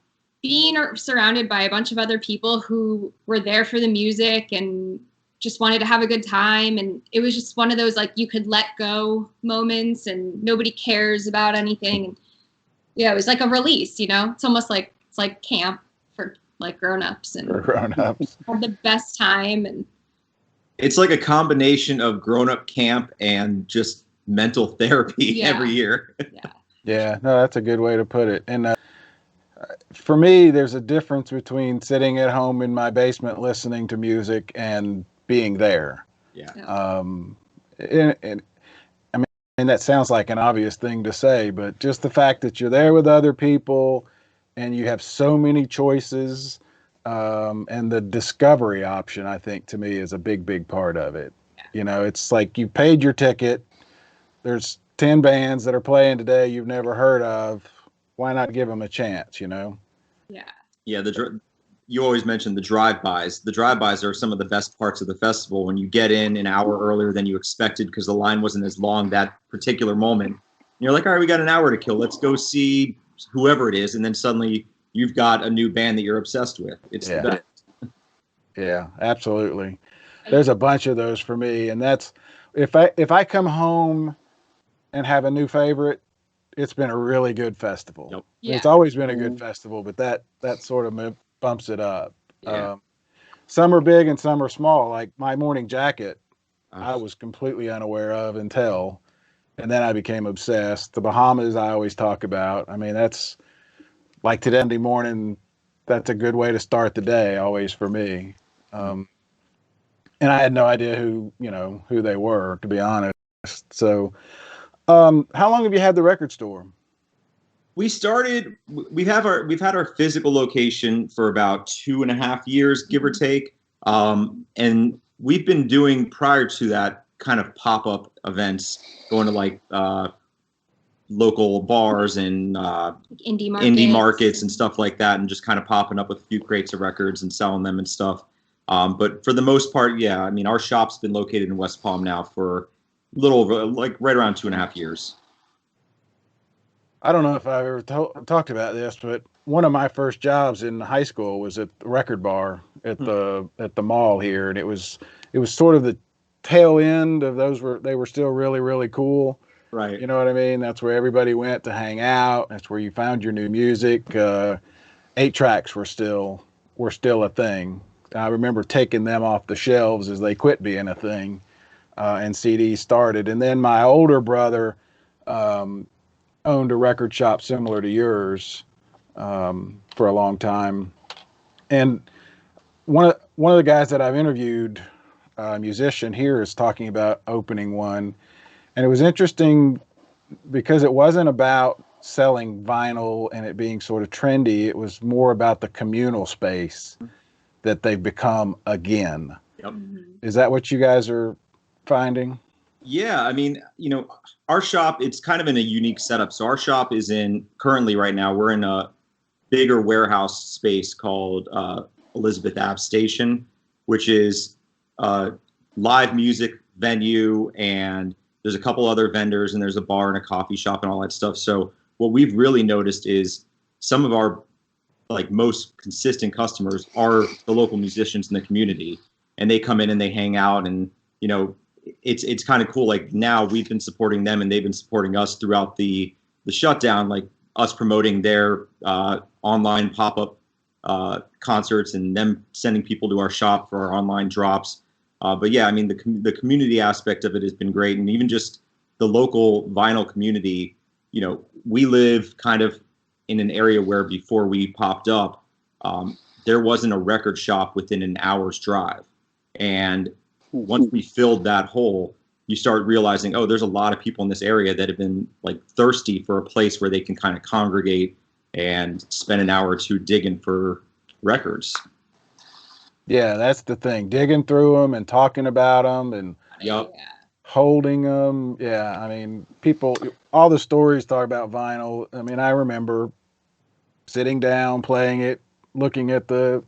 being surrounded by a bunch of other people who were there for the music and just wanted to have a good time. And it was just one of those, like, you could let go moments and nobody cares about anything. And yeah, it was like a release, it's almost like, it's like camp for like grown-ups and had the best time. And it's like a combination of grown-up camp and just mental therapy every year. Yeah, no, that's a good way to put it. And for me, there's a difference between sitting at home in my basement listening to music and being there. And I mean, that sounds like an obvious thing to say, but just the fact that you're there with other people and you have so many choices. And the discovery option, I think, to me, is a big part of it. Yeah. It's like you paid your ticket. There's 10 bands that are playing today you've never heard of. Why not give them a chance, Yeah. Yeah, you always mention the drive-bys. The drive-bys are some of the best parts of the festival when you get in an hour earlier than you expected because the line wasn't as long that particular moment. And you're like, all right, we got an hour to kill. Let's go see whoever it is. And then suddenly you've got a new band that you're obsessed with. It's the best. Yeah, absolutely. There's a bunch of those for me. And that's, if I come home and have a new favorite, it's been a really good festival. Yep. Yeah. It's always been a good festival, but that sort of bumps it up. Yeah. Some are big and some are small. Like My Morning Jacket, I was completely unaware of until, and then I became obsessed. The Bahamas I always talk about. I mean, that's like today morning. That's a good way to start the day, always for me. And I had no idea who they were, to be honest. So, how long have you had the record store? We've had our physical location for about 2.5 years, give or take. And we've been doing, prior to that, kind of pop-up events, going to like local bars and indie markets and stuff like that, and just kind of popping up with a few crates of records and selling them and stuff. But for the most part, yeah, I mean, our shop's been located in West Palm now for a little over, like right around 2.5 years. I don't know if I've ever talked about this, but one of my first jobs in high school was at the record bar at the mall here, and it was sort of the tail end of they were still really, really cool. Right. You know what I mean? That's where everybody went to hang out. That's where you found your new music. 8-tracks were still a thing. I remember taking them off the shelves as they quit being a thing, and CDs started. And then my older brother owned a record shop similar to yours for a long time. And one of the guys that I've interviewed, a musician here, is talking about opening one. And it was interesting because it wasn't about selling vinyl and it being sort of trendy. It was more about the communal space that they've become again. Yep. Is that what you guys are finding? Yeah, I mean, our shop, it's kind of in a unique setup. So our shop is currently right now, we're in a bigger warehouse space called Elizabeth Ave Station, which is a live music venue, and there's a couple other vendors, and there's a bar and a coffee shop and all that stuff. So what we've really noticed is some of our most consistent customers are the local musicians in the community, and they come in and they hang out, and it's kind of cool. Like now we've been supporting them and they've been supporting us throughout the shutdown, like us promoting their online pop-up concerts and them sending people to our shop for our online drops. But yeah, I mean, the community aspect of it has been great. And even just the local vinyl community, we live kind of in an area where before we popped up, there wasn't a record shop within an hour's drive. And once we filled that hole, you start realizing, oh, there's a lot of people in this area that have been thirsty for a place where they can kind of congregate and spend an hour or two digging for records. Yeah, that's the thing. Digging through them and talking about them and holding them. Yeah, I mean, all the stories talk about vinyl. I mean, I remember sitting down, playing it, looking at the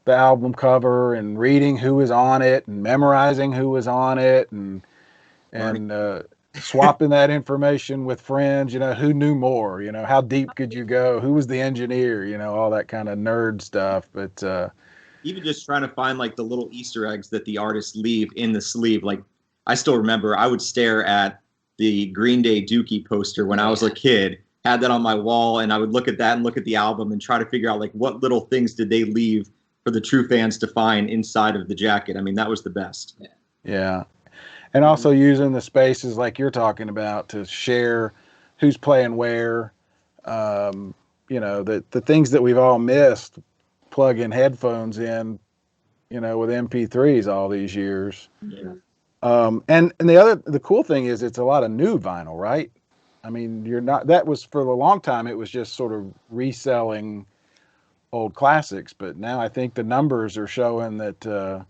album cover and reading who was on it and memorizing who was on it and swapping that information with friends, who knew more, how deep could you go? Who was the engineer? All that kind of nerd stuff. But even just trying to find the little Easter eggs that the artists leave in the sleeve. I still remember I would stare at the Green Day Dookie poster when I was a kid, had that on my wall, and I would look at that and look at the album and try to figure out what little things did they leave for the true fans to find inside of the jacket. I mean, that was the best. Yeah. And also using the spaces like you're talking about to share who's playing where, the things that we've all missed, plugging headphones in, with MP3s all these years. Yeah. And the cool thing is it's a lot of new vinyl, right? I mean, you're not. That was for a long time. It was just sort of reselling old classics, but now I think the numbers are showing that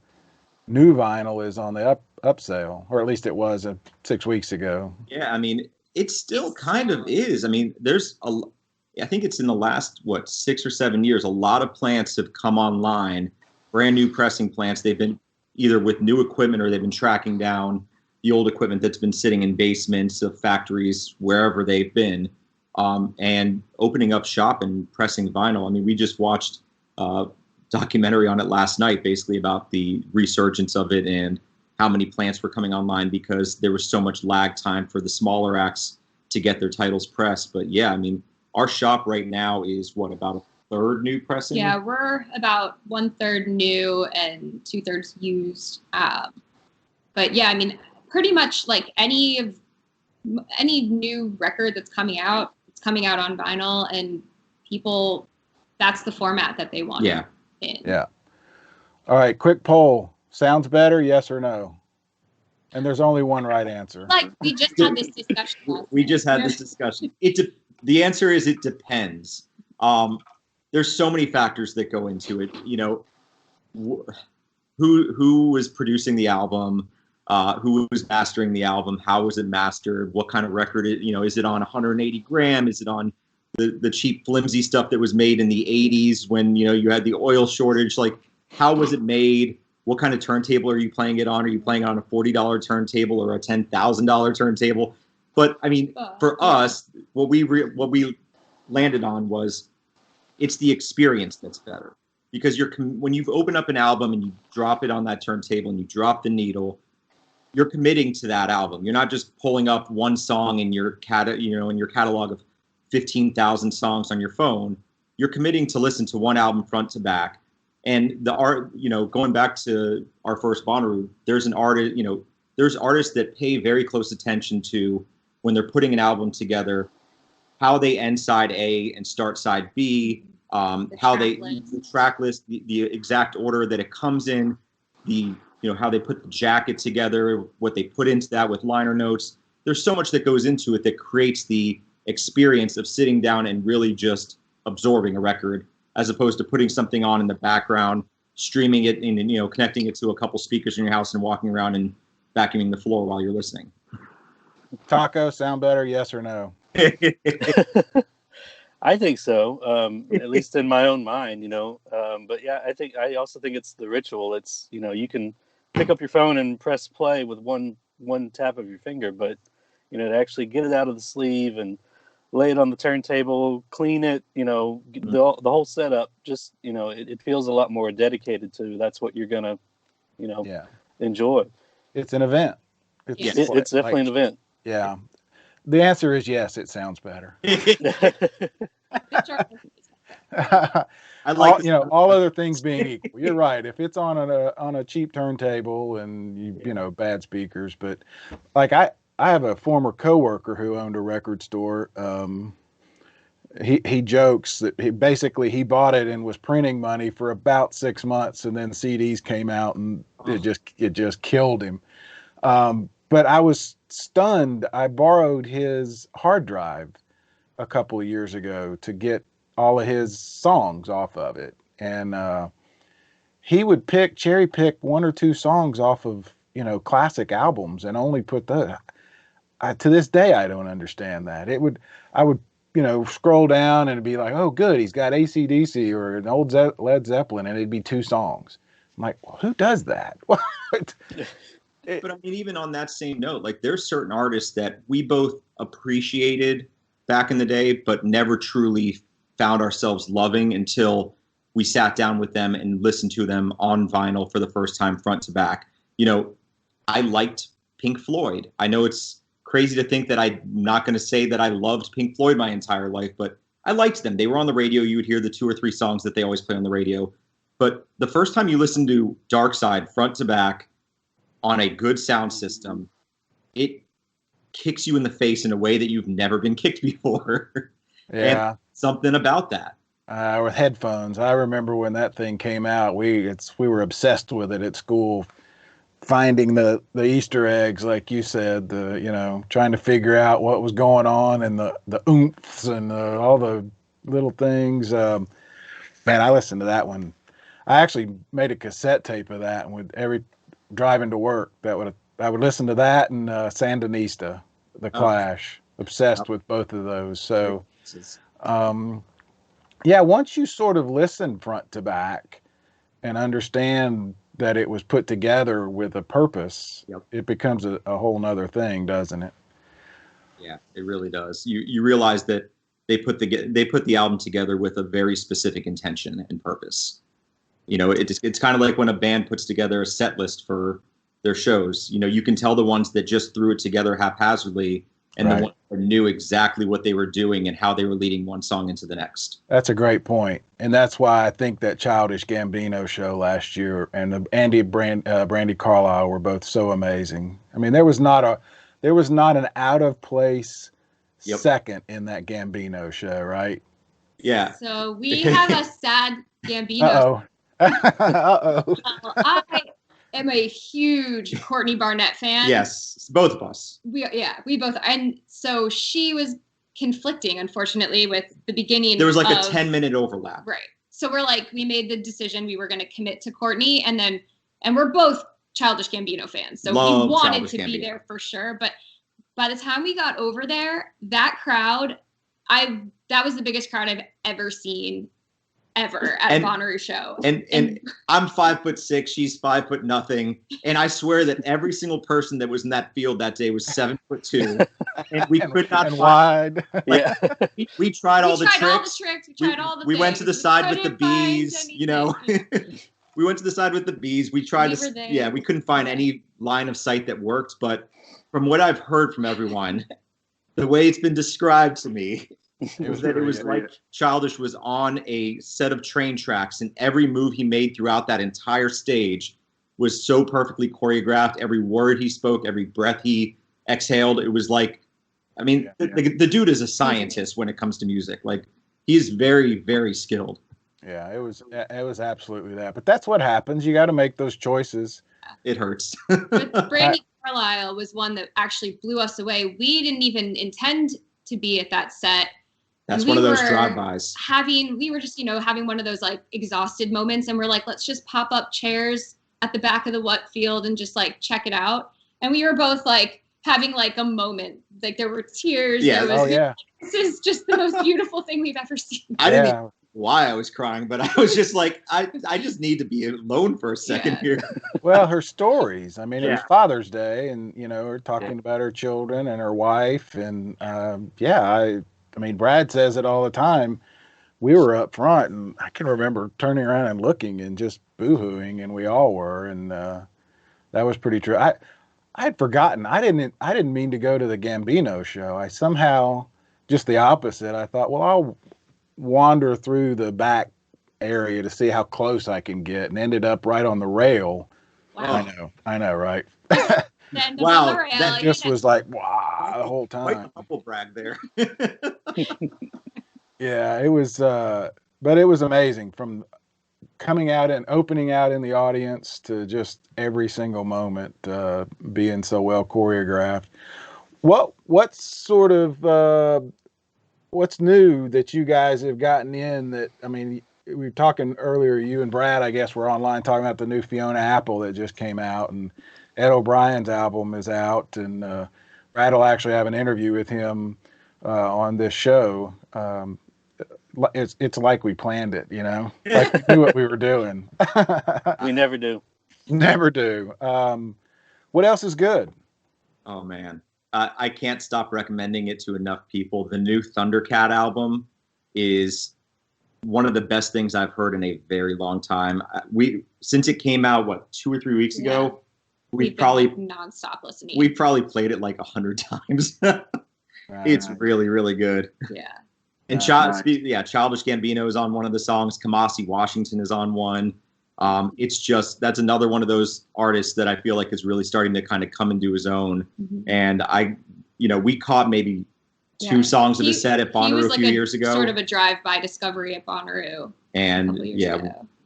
new vinyl is on the upsale, or at least it was 6 weeks ago. Yeah, I mean, it still kind of is. I mean, I think it's in the last 6 or 7 years, a lot of plants have come online, brand new pressing plants. They've been either with new equipment or they've been tracking down the old equipment that's been sitting in basements of factories, wherever they've been, and opening up shop and pressing vinyl. I mean, we just watched a documentary on it last night, basically about the resurgence of it and how many plants were coming online because there was so much lag time for the smaller acts to get their titles pressed. But yeah, I mean, our shop right now is about a third new pressing? Yeah, we're about 1/3 new and 2/3 used. But yeah, I mean, pretty much like any new record that's coming out, it's coming out on vinyl, and people, that's the format that they want. Yeah. Yeah. All right, quick poll. Sounds better, yes or no? And there's only one right answer. Like we just had this discussion. We just had this discussion. The answer is it depends. There's so many factors that go into it. You know, who was producing the album, who was mastering the album, how was it mastered, what kind of record is it on 180 gram? Is it on the cheap flimsy stuff that was made in the 80s when you had the oil shortage? Like, how was it made? What kind of turntable are you playing it on? Are you playing it on a $40 turntable or a $10,000 turntable? But I mean, for us, what we landed on was it's the experience that's better, because when you open up an album and you drop it on that turntable and you drop the needle, you're committing to that album. You're not just pulling up one song in your catalog of 15,000 songs on your phone. You're committing to listen to one album front to back. And the art, going back to our first Bonnaroo, there's artists that pay very close attention to when they're putting an album together, how they end side A and start side B, the track list, the exact order that it comes in, how they put the jacket together, what they put into that with liner notes. There's so much that goes into it that creates the experience of sitting down and really just absorbing a record, as opposed to putting something on in the background, streaming it and connecting it to a couple speakers in your house and walking around and vacuuming the floor while you're listening. Taco, sound better, yes or no? I think so, at least in my own mind, but yeah, I also think it's the ritual. It's, you can pick up your phone and press play with one tap of your finger, but, to actually get it out of the sleeve and lay it on the turntable, clean it, the whole setup, just, it feels a lot more dedicated to, that's what you're going to, enjoy. It's an event. It's definitely an event. Yeah. The answer is yes, it sounds better. I like all other things being equal. You're right. If it's on a cheap turntable and bad speakers, but like I have a former coworker who owned a record store. He jokes that he bought it and was printing money for about 6 months, and then CDs came out and it just killed him. But I was stunned. I borrowed his hard drive a couple of years ago to get all of his songs off of it. And he would cherry pick 1 or 2 songs off of, classic albums and only put those. To this day, I don't understand that. I would scroll down and it'd be like, oh, good, he's got AC/DC or an old Led Zeppelin, and it'd be 2 songs. I'm like, well, who does that? But I mean, even on that same note, like there's certain artists that we both appreciated back in the day, but never truly found ourselves loving until we sat down with them and listened to them on vinyl for the first time, front to back. I liked Pink Floyd. I know it's crazy to think that I'm not going to say that I loved Pink Floyd my entire life, but I liked them. They were on the radio. You would hear the 2 or 3 songs that they always play on the radio. But the first time you listen to Dark Side front to back on a good sound system, it kicks you in the face in a way that you've never been kicked before. Yeah. And something about that. With headphones. I remember when that thing came out, we were obsessed with it at school. finding the Easter eggs, like you said, trying to figure out what was going on and the oomphs and all the little things. Man, I listened to that one. I actually made a cassette tape of that, and with every driving to work, I would listen to that and Sandinista, The Clash. Obsessed with both of those. So, once you sort of listen front to back and understand that it was put together with a purpose, it becomes a whole nother thing, doesn't it? Yeah, it really does. You realize that they put the album together with a very specific intention and purpose. It's kind of like when a band puts together a set list for their shows. You can tell the ones that just threw it together haphazardly and the ones that knew exactly what they were doing and how they were leading one song into the next. That's a great point. And that's why I think that Childish Gambino show last year and the Brandy Carlisle were both so amazing. I mean, there was not an out of place second in that Gambino show, right? Yeah. So we have a sad Gambino. Uh-oh. Uh-oh. I am a huge Courtney Barnett fan. Yes, both of us. We both are. And so she was conflicting, unfortunately, with the beginning. There was like a 10-minute overlap. Right. So we made the decision we were going to commit to Courtney, and we're both Childish Gambino fans. So we wanted to be there for sure. But by the time we got over there, that crowd, that was the biggest crowd I've ever seen ever at Bonnaroo show. And I'm 5'6", she's 5'0", and I swear that every single person that was in that field that day was 7'2", and we could not wide. Yeah, we tried all the tricks. We tried all the we things. went to the side with the bees. We went to the side with the bees. We tried we couldn't find any line of sight that worked. But from what I've heard from everyone, the way it's been described to me, it was like Childish was on a set of train tracks, and every move he made throughout that entire stage was so perfectly choreographed. Every word he spoke, every breath he exhaled, it was like, the dude is a scientist when it comes to music. Like, he's very, very skilled. Yeah, it was absolutely that. But that's what happens. You got to make those choices. It hurts. But Brandy Carlisle was one that actually blew us away. We didn't even intend to be at that set. That's one of those drive-bys. We were just, having one of those like exhausted moments, and we're like, let's just pop up chairs at the back of the What field and just like check it out. And we were both like having like a moment. Like there were tears. Yeah. This is just the most beautiful thing we've ever seen. I didn't know why I was crying, but I was just like, I just need to be alone for a second here. Well, her stories. I mean, it was Father's Day, and her talking about her children and her wife, and I mean, Brad says it all the time. We were up front, and I can remember turning around and looking and just boo-hooing, and we all were, and that was pretty true. I had forgotten. I didn't mean to go to the Gambino show. I somehow, just the opposite. I thought, well, I'll wander through the back area to see how close I can get, and ended up right on the rail. Wow. I know, right? Wow, that just was like, wow, the whole time. Quite humble brag there. Yeah, it was, but it was amazing from coming out and opening out in the audience to just every single moment being so well choreographed. What's sort of what's new that you guys have gotten in that, I mean, we were talking earlier, you and Brad, I guess, were online talking about the new Fiona Apple that just came out, and Ed O'Brien's album is out, and Brad will actually have an interview with him on this show. It's like we planned it, like we knew what we were doing. We never do. Never do. What else is good? Oh, man. I can't stop recommending it to enough people. The new Thundercat album is one of the best things I've heard in a very long time. Since it came out, 2 or 3 weeks ago, we've probably nonstop listening. We probably played it like 100 times. It's really, really good. Yeah. And Childish Gambino is on one of the songs. Kamasi Washington is on one. That's another one of those artists that I feel like is really starting to kind of come into his own. Mm-hmm. And we caught maybe 2 songs of his set at Bonnaroo a few years ago. Sort of a drive-by discovery at Bonnaroo. And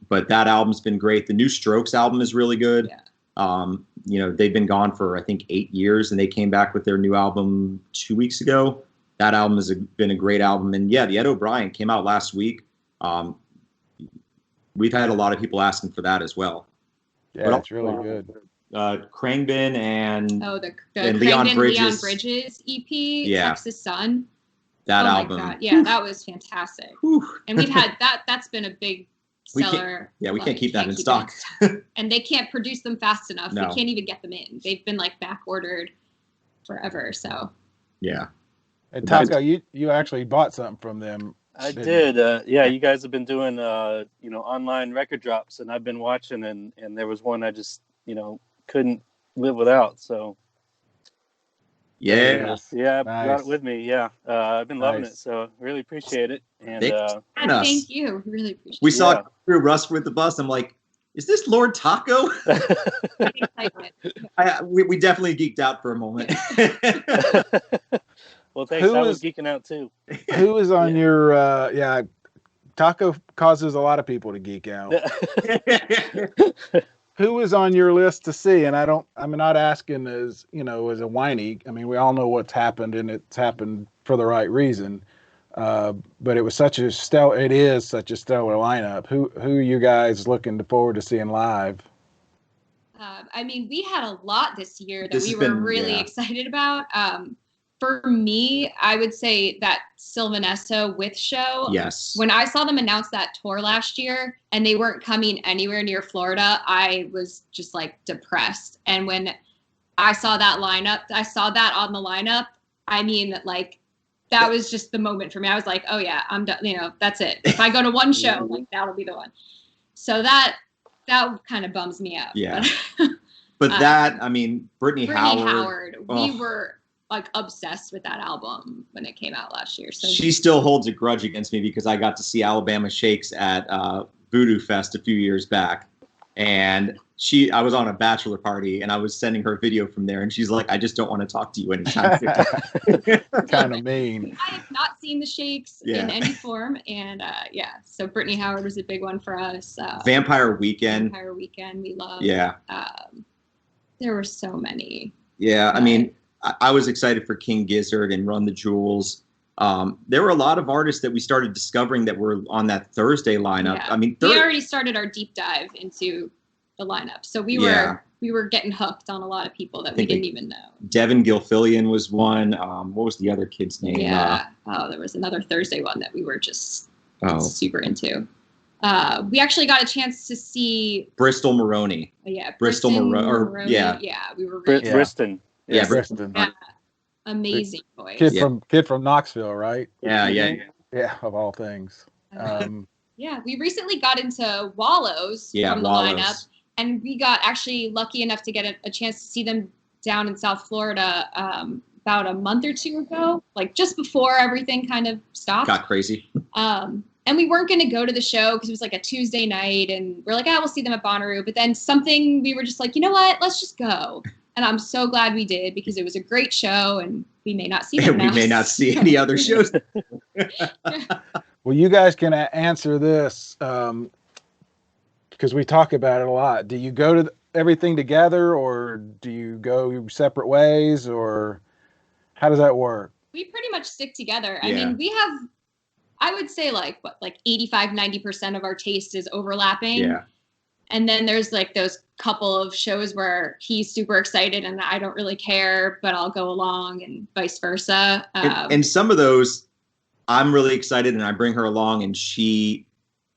but that album's been great. The new Strokes album is really good. Yeah. They've been gone for I think 8 years, and they came back with their new album 2 weeks ago. That album has been a great album, and yeah, the Ed O'Brien came out last week. We've had a lot of people asking for that as well. Yeah, it's really good. Krangbin and the and Leon Bridges EP, Yeah. Texas Sun. that oh album. My God. Yeah, that was fantastic. Whew. And we've had that's been a big seller. We can't keep that in keep stock. And they can't produce them fast enough. No. We can't even get them in. They've been like back ordered forever. So Yeah. And Taco, you actually bought something from them. I did. You guys have been doing online record drops, and I've been watching, and there was one I just couldn't live without. So Yeah. Nice. I brought it with me. Yeah, I've been loving it, so really appreciate it. And thank you. Really appreciate We it. saw through Russ with the bus. I'm like, is this Lord Taco? We definitely geeked out for a moment. Well, thanks. I was geeking out too. Who is on your Taco causes a lot of people to geek out. Who is on your list to see? And I'm not asking as a whiny. I mean, we all know what's happened, and it's happened for the right reason. But it is such a stellar lineup. Who are you guys looking forward to seeing live? We had a lot this year that we were really excited about. For me, I would say that Sylvanessa with show. Yes. When I saw them announce that tour last year and they weren't coming anywhere near Florida, I was just like depressed. And when I saw that lineup, I saw that on the lineup. That was just the moment for me. I was like, oh yeah, I'm done. That's it. If I go to one show, that'll be the one. So that kind of bums me out. Yeah. But Brittany Howard, we were obsessed with that album when it came out last year. So she still holds a grudge against me because I got to see Alabama Shakes at Voodoo Fest a few years back, and I was on a bachelor party and I was sending her a video from there, and she's like, I just don't want to talk to you anytime soon. Kind of mean. I have not seen the Shakes in any form, and so Brittany Howard was a big one for us. Vampire Weekend we love. Yeah. There were so many. Yeah, I was excited for King Gizzard and Run the Jewels. There were a lot of artists that we started discovering that were on that Thursday lineup. Yeah. We already started our deep dive into the lineup, so we were getting hooked on a lot of people that we didn't even know. Devin Gilfillian was one. What was the other kid's name? Yeah. There was another Thursday one that we were just super into. We actually got a chance to see Bristol Maroney. Yeah, Bristol Maroney. Yeah, we were really Briston. Yeah, Briston. Yeah. Amazing voice. Kid from Knoxville, right? Yeah. Yeah, of all things. We recently got into Wallows from the lineup, and we got actually lucky enough to get a chance to see them down in South Florida about a month or two ago, just before everything kind of stopped. Got crazy. And we weren't going to go to the show because it was a Tuesday night, and we're like, we'll see them at Bonnaroo. But then we were just like, you know what? Let's just go. And I'm so glad we did, because it was a great show, and we may not see them now. We may not see any other shows. Well, you guys can answer this because we talk about it a lot. Do you go to everything together, or do you go separate ways, or how does that work? We pretty much stick together. Yeah. We have, I would say 85-90% of our taste is overlapping. Yeah. And then there's those couple of shows where he's super excited and I don't really care, but I'll go along, and vice versa. And some of those, I'm really excited and I bring her along and she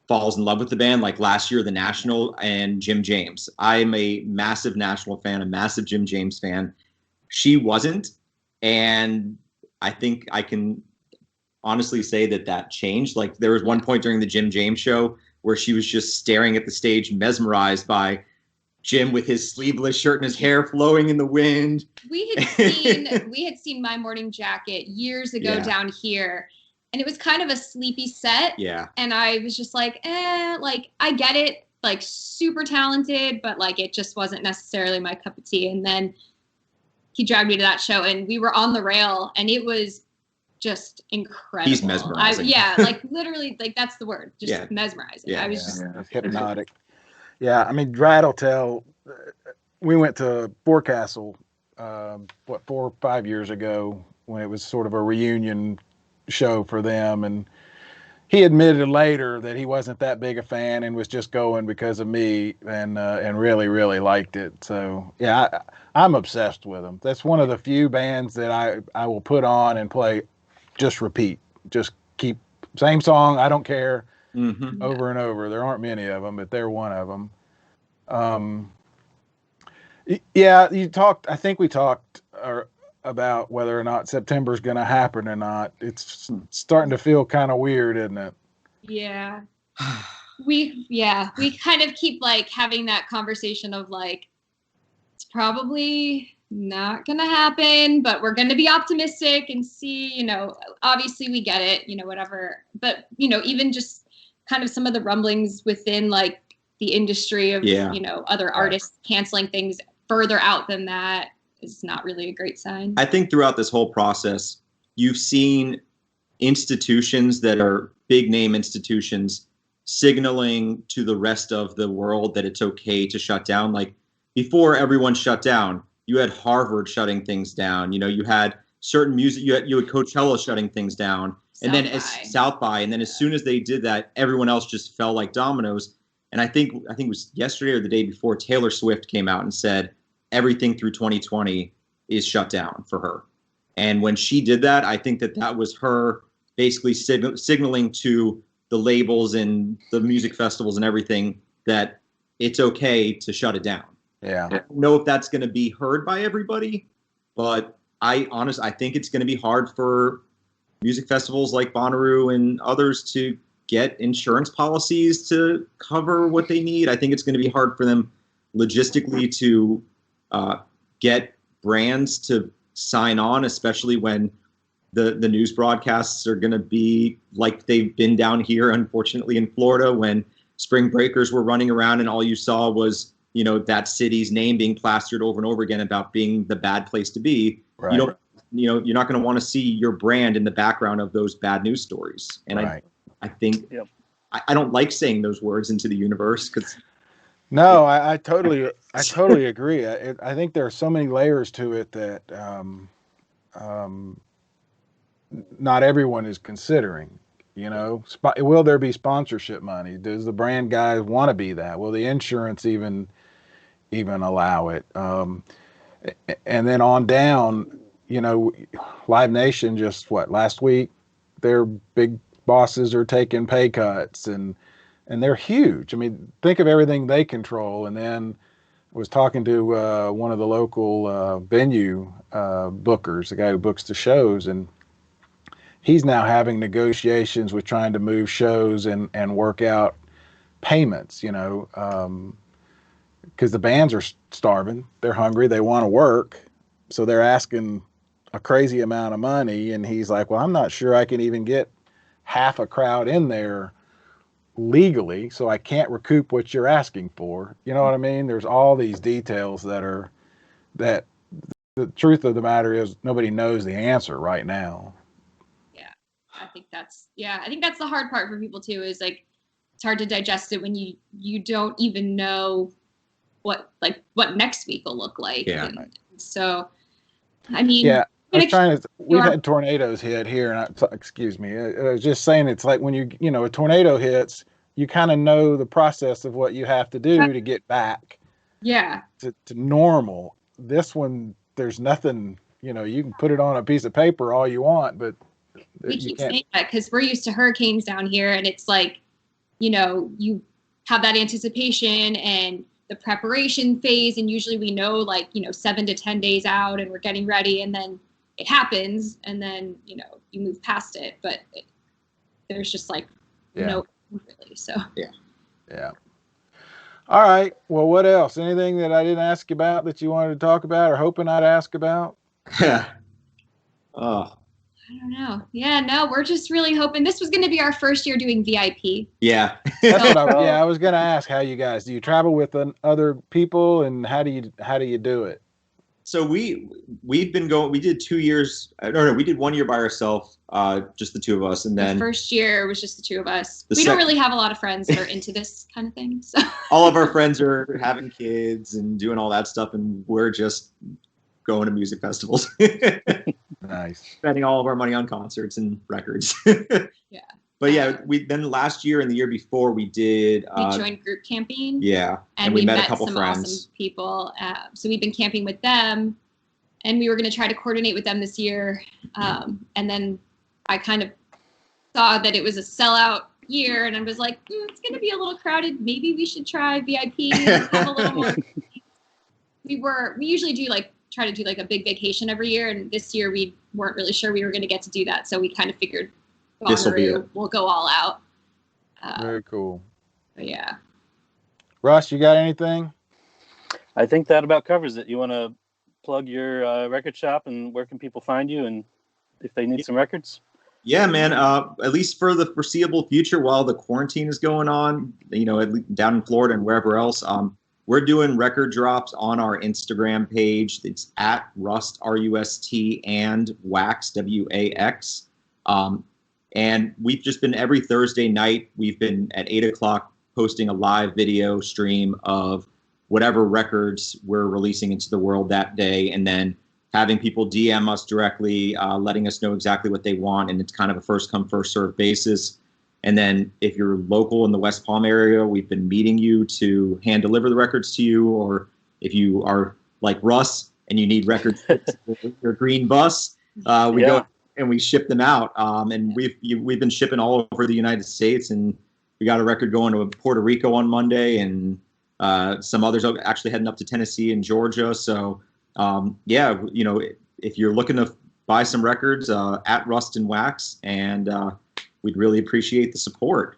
falls in love with the band. Like last year, The National and Jim James. I'm a massive National fan, a massive Jim James fan. She wasn't. And I think I can honestly say that changed. There was one point during the Jim James show where she was just staring at the stage, mesmerized by Jim with his sleeveless shirt and his hair flowing in the wind. We had seen My Morning Jacket years ago down here, and it was kind of a sleepy set. Yeah. And I was just I get it, super talented, but it just wasn't necessarily my cup of tea. And then he dragged me to that show, and we were on the rail, and it was just incredible. He's mesmerizing. Literally, that's the word. Just mesmerizing. Yeah, I was just hypnotic. Yeah, Rattle Tell. we went to Forecastle, 4 or 5 years ago when it was sort of a reunion show for them, and he admitted later that he wasn't that big a fan and was just going because of me, and really, really liked it. So yeah, I'm obsessed with them. That's one of the few bands that I will put on and play, just repeat, just keep same song. I don't care, over and over. There aren't many of them, but they're one of them. Yeah, I think we talked about whether or not September's going to happen or not. It's starting to feel kind of weird, isn't it? Yeah. We kind of keep like having that conversation of like, it's probably not going to happen, but we're going to be optimistic and see, obviously we get it, whatever. But, even just kind of some of the rumblings within like the industry of, other artists canceling things further out than that is not really a great sign. I think throughout this whole process, you've seen institutions that are big name institutions signaling to the rest of the world that it's okay to shut down. Like before everyone shut down, you had Harvard shutting things down. You had certain music, you had Coachella shutting things down, and then South by, and then as soon as they did that, everyone else just fell like dominoes. And I think it was yesterday or the day before, Taylor Swift came out and said everything through 2020 is shut down for her. And when she did that, I think that was her basically signaling to the labels and the music festivals and everything that it's okay to shut it down. Yeah. I don't know if that's going to be heard by everybody, but I think it's going to be hard for music festivals like Bonnaroo and others to get insurance policies to cover what they need. I think it's going to be hard for them logistically to get brands to sign on, especially when the news broadcasts are going to be like they've been down here, unfortunately, in Florida, when spring breakers were running around and all you saw was, that city's name being plastered over and over again about being the bad place to be. Right. You're not going to want to see your brand in the background of those bad news stories. And I think I don't like saying those words into the universe because. No, I totally agree. I think there are so many layers to it that not everyone is considering. Will there be sponsorship money? Does the brand guys want to be that? Will the insurance even allow it? And then on down, Live Nation just last week, their big bosses are taking pay cuts and they're huge. I mean, think of everything they control. And then I was talking to one of the local venue bookers, the guy who books the shows, and he's now having negotiations with trying to move shows and work out payments, because the bands are starving. They're hungry. They want to work. So they're asking a crazy amount of money. And he's like, well, I'm not sure I can even get half a crowd in there legally, so I can't recoup what you're asking for. You know what I mean? There's all these details that the truth of the matter is nobody knows the answer right now. I think that's the hard part for people too, is like it's hard to digest it when you don't even know what next week will look like. Yeah. So I mean, we've had tornadoes hit here, and excuse me, I was just saying, it's like when a tornado hits, you kind of know the process of what you have to do to get back to normal. This one, there's nothing, you can put it on a piece of paper all you want, but we keep saying that because we're used to hurricanes down here, and it's like, you have that anticipation and the preparation phase, and usually we know 7 to 10 days out, and we're getting ready, and then it happens, and then you move past it, but there's just no really. So yeah. All right. Well, what else? Anything that I didn't ask you about that you wanted to talk about or hoping I'd ask about? Oh. I don't know. Yeah, no, we're just really hoping this was going to be our first year doing VIP. Yeah. That's what I was going to ask how you guys, do you travel with other people, and how do you do it? So we've been going. We did 2 years. No, we did 1 year by ourselves, just the two of us, and then the first year was just the two of us. We don't really have a lot of friends that are into this kind of thing. So all of our friends are having kids and doing all that stuff, and we're just going to music festivals. Nice. Spending all of our money on concerts and records. Yeah. But yeah, then last year and the year before we did. We joined group camping. Yeah, and we met a couple some friends. Awesome people. So we've been camping with them, and we were going to try to coordinate with them this year. And then I kind of saw that it was a sellout year, and I was like, it's going to be a little crowded. Maybe we should try VIP and have a little more. We usually do try to do a big vacation every year, and this year we weren't really sure we were going to get to do that, so we kind of figured Bonnaroo, we'll go all out. Very cool. But yeah. Russ, you got anything? I think that about covers it. You want to plug your record shop, and where can people find you, and if they need some records? Yeah, man. At least for the foreseeable future, while the quarantine is going on, down in Florida and wherever else, we're doing record drops on our Instagram page. It's at Rust, RUST, and Wax, WAX. And we've just been every Thursday night, we've been at 8 o'clock posting a live video stream of whatever records we're releasing into the world that day, and then having people DM us directly, letting us know exactly what they want. And it's kind of a first come, first served basis. And then if you're local in the West Palm area, we've been meeting you to hand deliver the records to you. Or if you are like Russ and you need records for your green bus, we go and we ship them out. And we've been shipping all over the United States, and we got a record going to Puerto Rico on Monday, and some others actually heading up to Tennessee and Georgia. So if you're looking to buy some records, at Rust and Wax, and we'd really appreciate the support.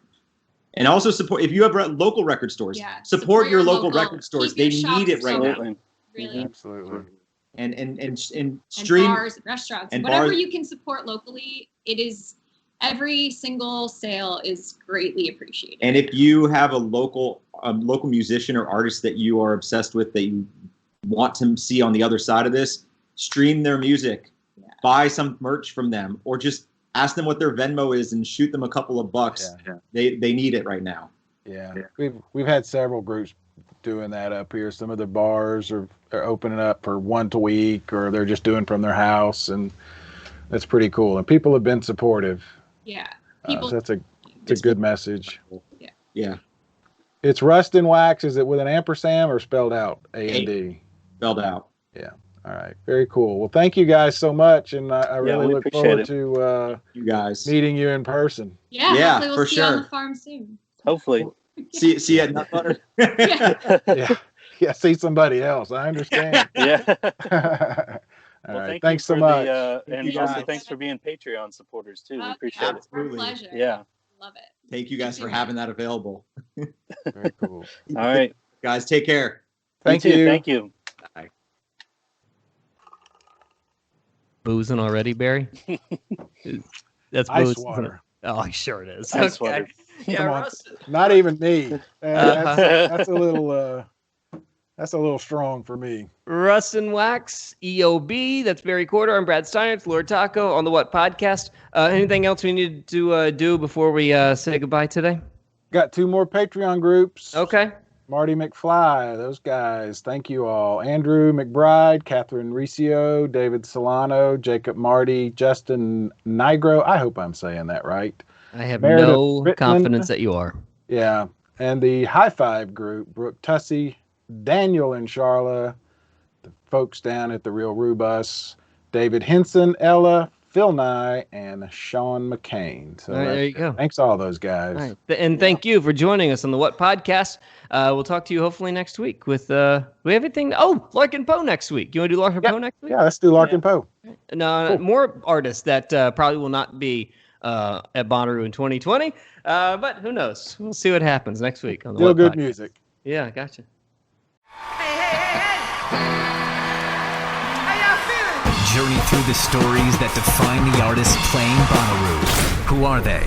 And also support, if you have local record stores, support your local record stores. They need it right now. Really. Absolutely. And stream and bars, restaurants, and whatever bars. You can support locally, it is, every single sale is greatly appreciated. And if you have a local musician or artist that you are obsessed with, that you want to see on the other side of this, stream their music, buy some merch from them, or just ask them what their Venmo is and shoot them a couple of bucks. They need it right now. Yeah. We've had several groups doing that up here. Some of the bars are opening up for once a week, or they're just doing from their house, and that's pretty cool. And people have been supportive. Yeah. So that's a good message. Yeah. It's Rust and Wax. Is it with an ampersand or spelled out? A-N-D. Spelled out. Yeah. All right. Very cool. Well, thank you guys so much, and I really look forward to you guys meeting you in person. Yeah. Hopefully we'll see you on the farm soon. Hopefully. See you at Nut Butter. Yeah. See somebody else. I understand. Yeah. All right. Thanks so much. And also thanks for being Patreon supporters too. We appreciate it. Absolutely. Our pleasure. Yeah. Love it. Thank you guys for having that available. Very cool. All right. Guys, take care. Thank you. Thank you. Bye. Boozing already, Barry? That's ice booze. water. Oh, sure it is. Ice water. Yeah, Come on. Russ. Not even me. That's a little strong for me. Russ and Wax, EOB. That's Barry Corder. I'm Brad Steiner. It's Lord Taco on the What Podcast. Anything else we need to do before we say goodbye today? Got 2 more Patreon groups. Okay. Marty McFly, those guys. Thank you all. Andrew McBride, Catherine Riccio, David Solano, Jacob Marty, Justin Nigro. I hope I'm saying that right. I have Meredith no Rittman. confidence that you are. Yeah. And the High Five group, Brooke Tussey, Daniel and Charla, the folks down at the Real Rubus, David Henson, Ella, Phil Nye, and Sean McCain. So all right, there you go. Thanks all those guys. All right. And thank you for joining us on the What Podcast. We'll talk to you hopefully next week with we have anything. Oh, Larkin Poe next week. You want to do Larkin Poe next week? Yeah, let's do Larkin Poe. No, cool. More artists that probably will not be at Bonnaroo in 2020. But who knows? We'll see what happens next week on the Still good Podcast. music. Yeah, gotcha. Journey through the stories that define the artist playing Bonnaroo. Who are they?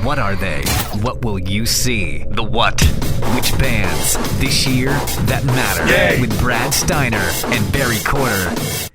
What are they? What will you see? The what? Which bands this year that matter? With Brad Steiner and Barry Corder.